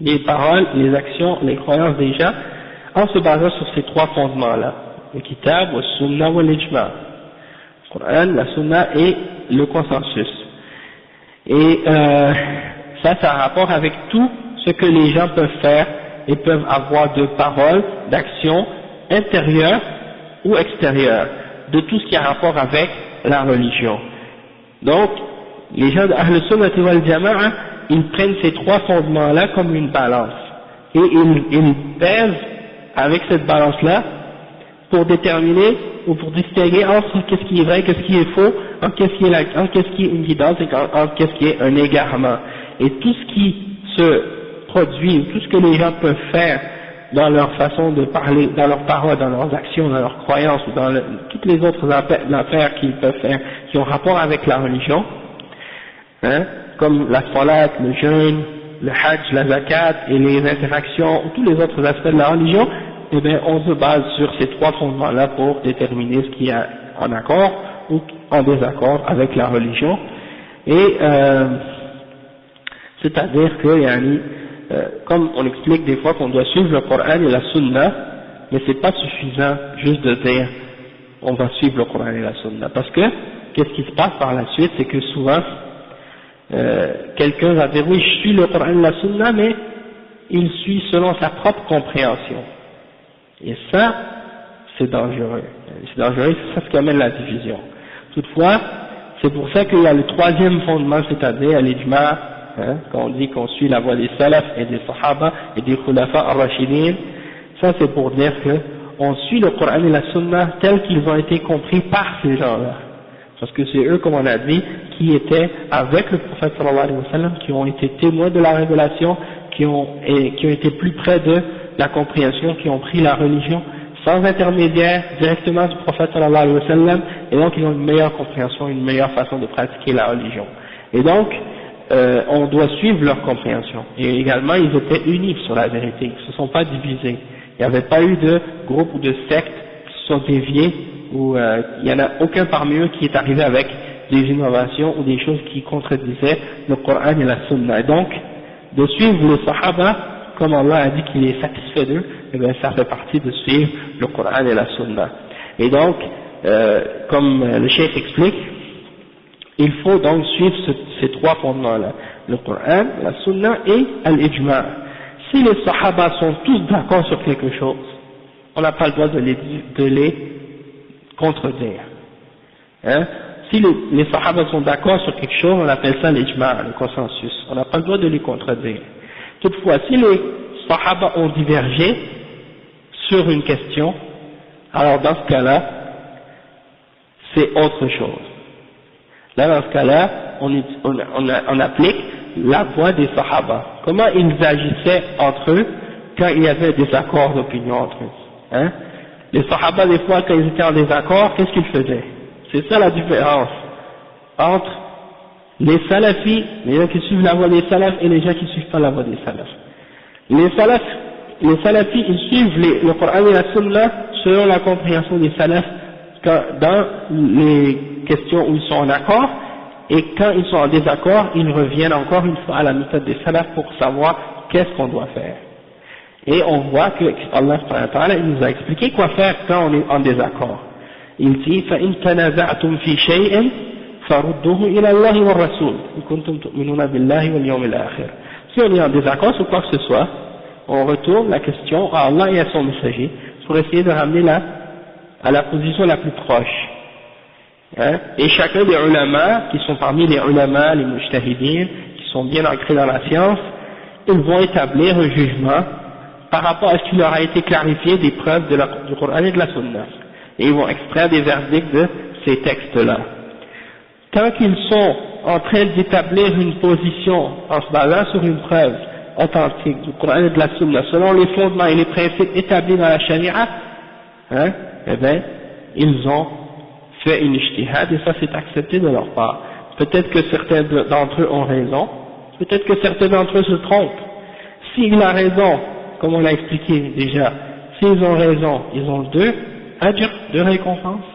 les paroles, les actions, les croyances des gens, en se basant sur ces trois fondements-là, le kitab, le sunna ou l'ijma, le Coran, la sunna et le consensus. Et ça a rapport avec tout ce que les gens peuvent faire et peuvent avoir de paroles, d'actions intérieures ou extérieures, de tout ce qui a rapport avec la religion. Donc, les gens de Ahl Sunnah wal Jama'a, ils prennent ces trois fondements-là comme une balance. Et ils pèsent avec cette balance-là pour déterminer ou pour distinguer entre qu'est-ce qui est vrai, qu'est-ce qui est faux, entre qu'est-ce qui est une guidance et entre qu'est-ce qui est un égarement. Et tout ce qui se produit, tout ce que les gens peuvent faire dans leur façon de parler, dans leurs paroles, dans leurs actions, dans leurs croyances, ou dans toutes les autres affaires qu'ils peuvent faire, qui ont rapport avec la religion, hein, comme la salat, le jeûne, le hajj, la zakat et les interactions, tous les autres aspects de la religion, eh bien, on se base sur ces trois fondements-là pour déterminer ce qui est en accord ou en désaccord avec la religion. Et c'est-à-dire que, comme on explique des fois qu'on doit suivre le Coran et la Sunna, mais c'est pas suffisant juste de dire on va suivre le Coran et la Sunna, parce que qu'est-ce qui se passe par la suite, c'est que souvent quelqu'un va dire oui je suis le Coran et la Sunna, mais il suit selon sa propre compréhension. Et ça, c'est dangereux. C'est dangereux, c'est ça ce qui amène la division. Toutefois, c'est pour ça qu'il y a le troisième fondement, c'est-à-dire l'ijma', quand on dit qu'on suit la voie des salaf et des sahaba et des khulafa ar-rashidin, ça c'est pour dire que on suit le Coran et la Sunna tels qu'ils ont été compris par ces gens-là. Parce que c'est eux, comme on a dit, qui étaient avec le prophète sallallahu alayhi wa sallam, qui ont été témoins de la révélation, qui ont été plus près de la compréhension, qui ont pris la religion sans intermédiaire, directement du prophète sallallahu alayhi wa sallam, et donc ils ont une meilleure compréhension, une meilleure façon de pratiquer la religion. Et donc, on doit suivre leur compréhension. Et également, ils étaient unis sur la vérité, ils ne se sont pas divisés. Il n'y avait pas eu de groupe ou de secte qui se sont déviés, ou il n'y en a aucun parmi eux qui est arrivé avec des innovations ou des choses qui contredisaient le Coran et la Sunna. Et donc, de suivre les Sahaba, comme Allah a dit qu'il est satisfait d'eux, eh bien ça fait partie de suivre le Coran et la Sunna. Et donc, comme le Cheikh explique, il faut donc suivre ces trois fondements-là, le Coran, la Sunna et l'Ijma'. Si les Sahaba sont tous d'accord sur quelque chose, on n'a pas le droit de les contredire. Si les Sahaba sont d'accord sur quelque chose, on appelle ça l'Ijma', le consensus. On n'a pas le droit de les contredire. Toutefois, si les Sahaba ont divergé sur une question, alors dans ce cas-là, c'est autre chose. Là, dans ce cas-là, on applique la voie des Sahaba. Comment ils agissaient entre eux quand il y avait des accords d'opinion entre eux. Les Sahaba, des fois, quand ils étaient en désaccord, qu'est-ce qu'ils faisaient? C'est ça la différence entre les salafis, les gens qui suivent la voie des salafs, et les gens qui ne suivent pas la voie des salafs. Les salafis, ils suivent le Coran et la Sunna selon la compréhension des salafs dans les questions où ils sont en accord, et quand ils sont en désaccord, ils reviennent encore une fois à la méthode des salafs pour savoir qu'est-ce qu'on doit faire. Et on voit que Allah il nous a expliqué quoi faire quand on est en désaccord. Il dit فَإِن تَنَازَعْتُمْ فِي شَيْءٍ فَرُدُّوهُ إِلَى اللَّهِ وَالرَّسُولِ إِن كُنتُمْ تُؤْمِنُونَ بِاللَّهِ وَالْيَوْمِ الْآخِرِ. Si on est en désaccord sur quoi que ce soit, on retourne la question à Allah et à son messager pour essayer de ramener à la position la plus proche. Et chacun des ulama, qui sont parmi les ulama, les mujtahidin, qui sont bien ancrés dans la science, ils vont établir un jugement par rapport à ce qui leur a été clarifié des preuves du Coran et de la Sunna. Et ils vont extraire des verdicts de ces textes-là. Tant qu'ils sont en train d'établir une position en se basant sur une preuve authentique du Coran et de la Sunna, selon les fondements et les principes établis dans la Sharia, eh bien, ils ont fait une ijtihad et ça c'est accepté de leur part. Peut-être que certains d'entre eux ont raison, peut-être que certains d'entre eux se trompent. S'il a raison, comme on l'a expliqué déjà, s'ils ont raison, ils ont deux récompenses.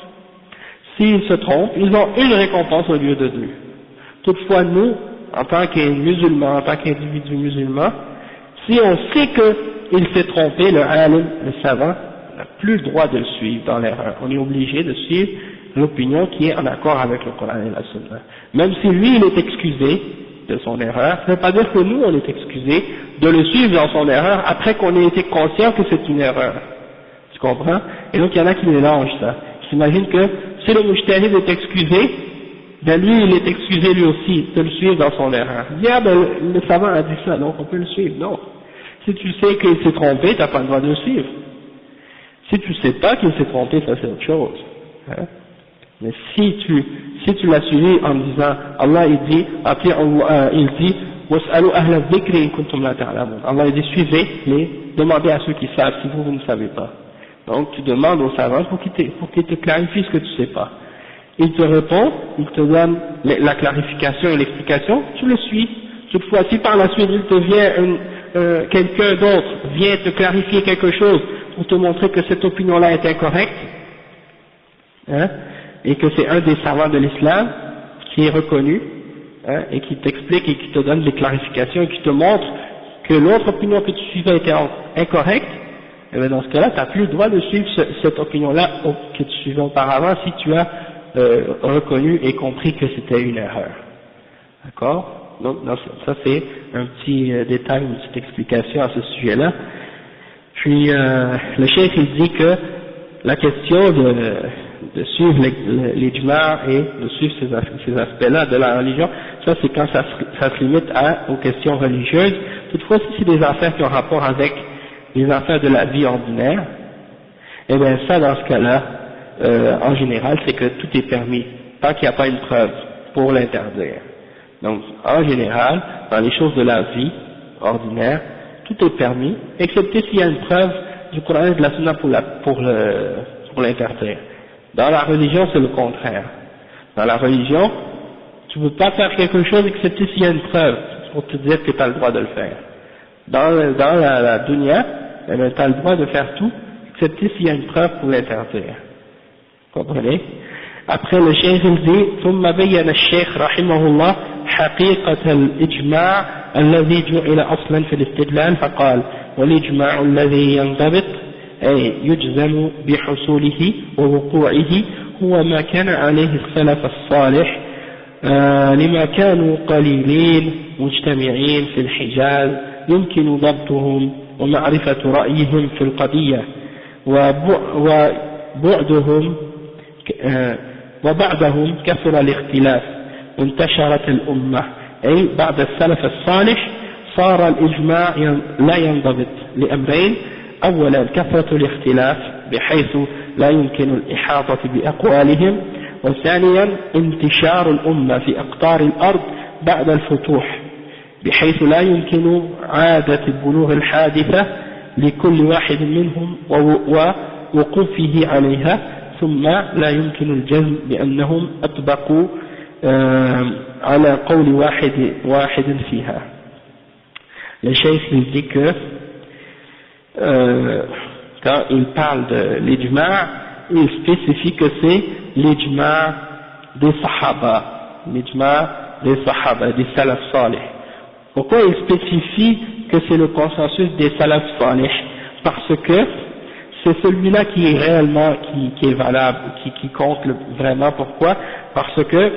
S'ils se trompent, ils ont une récompense au lieu de deux. Toutefois, nous, en tant que musulmans, en tant qu'individus musulmans, si on sait qu'il s'est trompé, le alim, le savant, on n'a plus le droit de le suivre dans l'erreur. On est obligé de suivre l'opinion qui est en accord avec le Coran et la Sunna. Même si lui, il est excusé de son erreur, ça ne veut pas dire que nous, on est excusé de le suivre dans son erreur après qu'on ait été conscient que c'est une erreur. Tu comprends? Et donc, il y en a qui mélangent ça. Qui s'imaginent que si le mujtahid est excusé, ben lui, il est excusé lui aussi de le suivre dans son erreur. Il dit, ah ben, le savant a dit ça, donc on peut le suivre. Non. Si tu sais qu'il s'est trompé, tu n'as pas le droit de le suivre. Si tu sais pas qu'il s'est trompé, ça c'est autre chose. Mais si tu l'as suivi en disant, Allah il dit, وَاسْأَلُوا أَهْلَ الذِّكْرِ إِن كُنتُمْ لَا تَعْلَمُونَ. Allah il dit, suivez-les, demandez à ceux qui savent si vous ne savez pas. Donc tu demandes aux savants pour qu'ils te clarifient ce que tu ne sais pas. Il te répond, il te donne la clarification et l'explication, tu le suis. Toutefois, si par la suite il te vient quelqu'un d'autre vient te clarifier quelque chose pour te montrer que cette opinion-là est incorrecte, et que c'est un des savants de l'islam qui est reconnu, et qui t'explique et qui te donne des clarifications et qui te montre que l'autre opinion que tu suivais était incorrecte, et bien dans ce cas-là, tu n'as plus le droit de suivre cette opinion-là que tu suivais auparavant si tu as reconnu et compris que c'était une erreur. D'accord? Donc ça c'est un petit détail, une petite explication à ce sujet-là. Puis le cheikh il dit que la question de suivre l'ijma' et de suivre ces aspects-là de la religion, ça c'est quand ça se limite aux questions religieuses. Toutefois, si c'est des affaires qui ont rapport avec les affaires de la vie ordinaire, eh bien ça, dans ce cas-là, en général, c'est que tout est permis, tant qu'il n'y a pas une preuve pour l'interdire. Donc, en général, dans les choses de la vie ordinaire, tout est permis, excepté s'il y a une preuve du Coran et de la Sunna pour l'interdire. Dans la religion, c'est le contraire. Dans la religion, tu ne peux pas faire quelque chose excepté s'il y a une preuve pour te dire que tu as le droit de le faire. Dans la dunya, tu as le droit de faire tout, excepté s'il y a une preuve pour l'interdire. Comprenez? Après le cheikh il dit ثم بين الشيخ رحمه الله حقيقة الإجماع الذي جعل أصلا في الاستدلال فقال والإجماع الذي ينضبط أي يجزم بحصوله ووقوعه هو ما كان عليه السلف الصالح لما كانوا قليلين مجتمعين في الحجاز يمكن ضبطهم ومعرفة رأيهم في القضية وبعدهم كثر الاختلاف وانتشرت الأمة أي بعد السلف الصالح صار الإجماع لا ينضبط لأمرين أولا كثرة الاختلاف بحيث لا يمكن الإحاطة بأقوالهم وثانيا انتشار الأمة في أقطار الأرض بعد الفتوح بحيث لا يمكن عادة البلوغ الحادثة لكل واحد منهم ووقوفه عليها ثم لا يمكن الجزم بأنهم أطبقوا على قول واحد فيها. Le cheikh il dit que quand il parle de l'ijma', il spécifie que c'est l'ijma' des sahaba, des salaf salih. Pourquoi il spécifie que c'est le consensus des salaf salih? Parce que c'est celui-là qui est réellement, qui est valable, qui compte vraiment. Pourquoi? Parce que,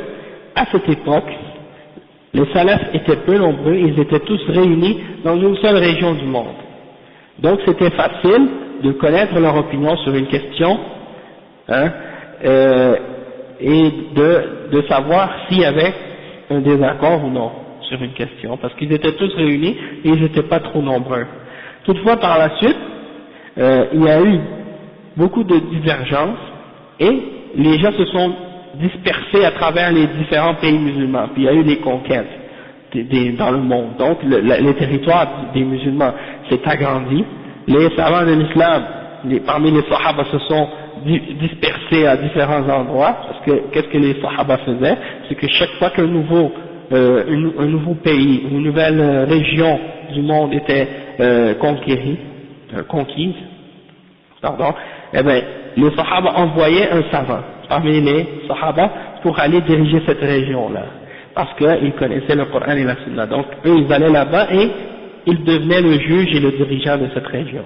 à cette époque, les salafs étaient peu nombreux, ils étaient tous réunis dans une seule région du monde. Donc c'était facile de connaître leur opinion sur une question, et de savoir s'il y avait un désaccord ou non sur une question, parce qu'ils étaient tous réunis et ils n'étaient pas trop nombreux. Toutefois, par la suite, il y a eu beaucoup de divergences et les gens se sont dispersés à travers les différents pays musulmans, puis il y a eu des conquêtes dans le monde, donc les territoires des musulmans s'est agrandi, les savants de l'islam, parmi les sahaba se sont dispersés à différents endroits, parce que qu'est-ce que les sahaba faisaient, c'est que chaque fois qu'un nouveau pays, une nouvelle région du monde était conquise, eh bien, les sahaba envoyaient un savant parmi les sahaba pour aller diriger cette région-là, parce qu'ils connaissaient le Coran et la Sunna. Donc eux, ils allaient là-bas et ils devenaient le juge et le dirigeant de cette région.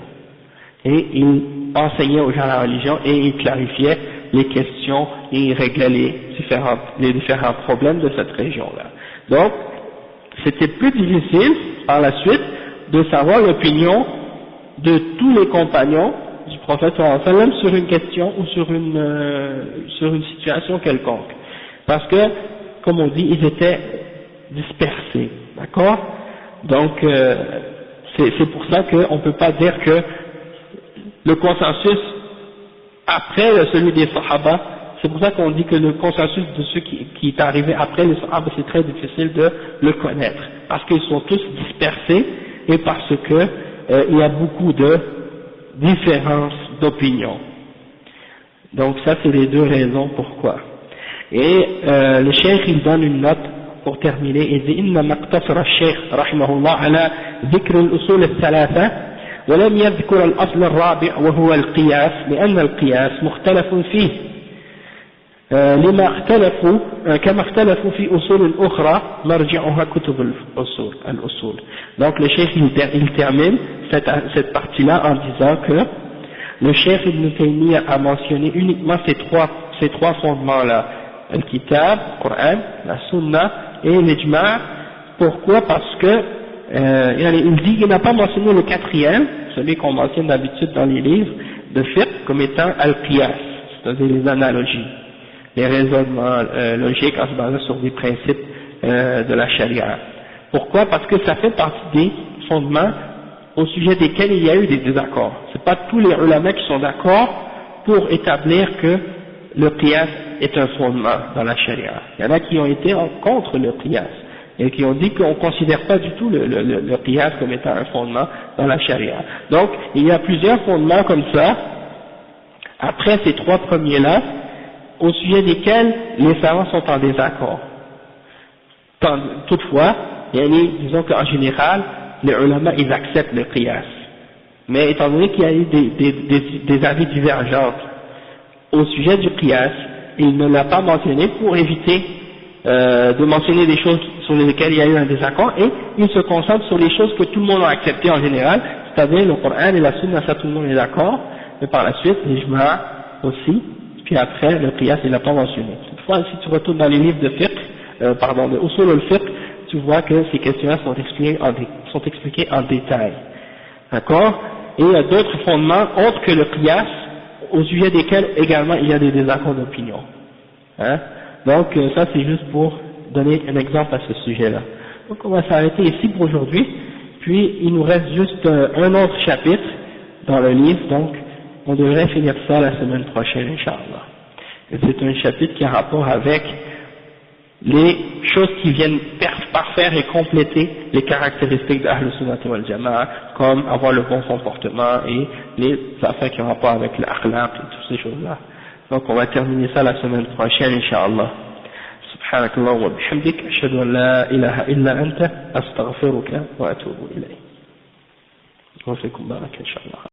Et ils enseignaient aux gens la religion et ils clarifiaient les questions et ils réglaient les différents problèmes de cette région-là. Donc, c'était plus difficile par la suite de savoir l'opinion de tous les compagnons du prophète sallallahu alayhi wa sallam sur une question ou sur une situation quelconque. Parce que, comme on dit, ils étaient dispersés, d'accord? Donc, c'est pour ça qu'on ne peut pas dire que le consensus après celui des sahaba, c'est pour ça qu'on dit que le consensus de ceux qui est arrivé après les sahaba, c'est très difficile de le connaître, parce qu'ils sont tous dispersés et parce que il y a beaucoup de différences d'opinion. Donc ça, c'est les deux raisons pourquoi. Et le cheikh il donne une note pour terminer, il dit إنما اقتصر الشيخ رحمه الله على ذكر الأصول الثلاثة ولم يذكر الأصل الرابع وهو القياس لأن القياس مختلف فيه لما اختلفوا كما اختلفوا في أصول أخرى مرجعها كتب الأصول. Donc le cheikh il termine cette partie-là en disant que le cheikh Ibn Taymiyyah a mentionné uniquement ces trois fondements-là, le kitab, le Coran, la sunna et l'ijma'. Pourquoi? Parce que il dit qu'il n'a pas mentionné le quatrième, celui qu'on mentionne d'habitude dans les livres, de fiqh comme étant al-qiyas, c'est-à-dire les analogies, les raisonnements logiques en se basant sur des principes de la charia. Pourquoi? Parce que ça fait partie des fondements au sujet desquels il y a eu des désaccords. C'est pas tous les ulama qui sont d'accord pour établir que le qiyas est un fondement dans la charia. Il y en a qui ont été contre le qiyas et qui ont dit qu'on ne considère pas du tout le qiyas comme étant un fondement dans la charia. Donc, il y a plusieurs fondements comme ça, après ces trois premiers-là, au sujet desquels les savants sont en désaccord. Toutefois, disons qu'en général, les ulama, ils acceptent le qiyas. Mais étant donné qu'il y a eu des avis divergents au sujet du qiyas, il ne l'a pas mentionné pour éviter de mentionner des choses sur lesquelles il y a eu un désaccord, et il se concentre sur les choses que tout le monde a acceptées en général, c'est-à-dire le Coran et la Sunna, ça tout le monde est d'accord, mais par la suite, l'ijma' aussi, puis après, le qiyas, il l'a pas mentionné. Toutefois, si tu retournes dans les livres de fiqh, de usul al-fiqh, tu vois que ces questions-là sont expliquées en détail. D'accord? Et il y a d'autres fondements autres que le qiyas, au sujet desquels également il y a des désaccords d'opinion. Hein? Donc ça c'est juste pour donner un exemple à ce sujet-là. Donc on va s'arrêter ici pour aujourd'hui, puis il nous reste juste un autre chapitre dans le livre, donc on devrait finir ça la semaine prochaine, Inch'Allah. Et c'est un chapitre qui a rapport avec les choses qui viennent parfaire et compléter les caractéristiques de Ahl Sunnah wal Jama'a, comme avoir le bon comportement et les affaires qui ont rapport avec l'akhlaq et toutes ces choses-là. Donc on va terminer ça la semaine prochaine, Inch'Allah. سبحانك اللهم وبحمدك أشهد أن لا إله إلا أنت أستغفرك وأتوب إليك. وفيكم بارك إن شاء الله.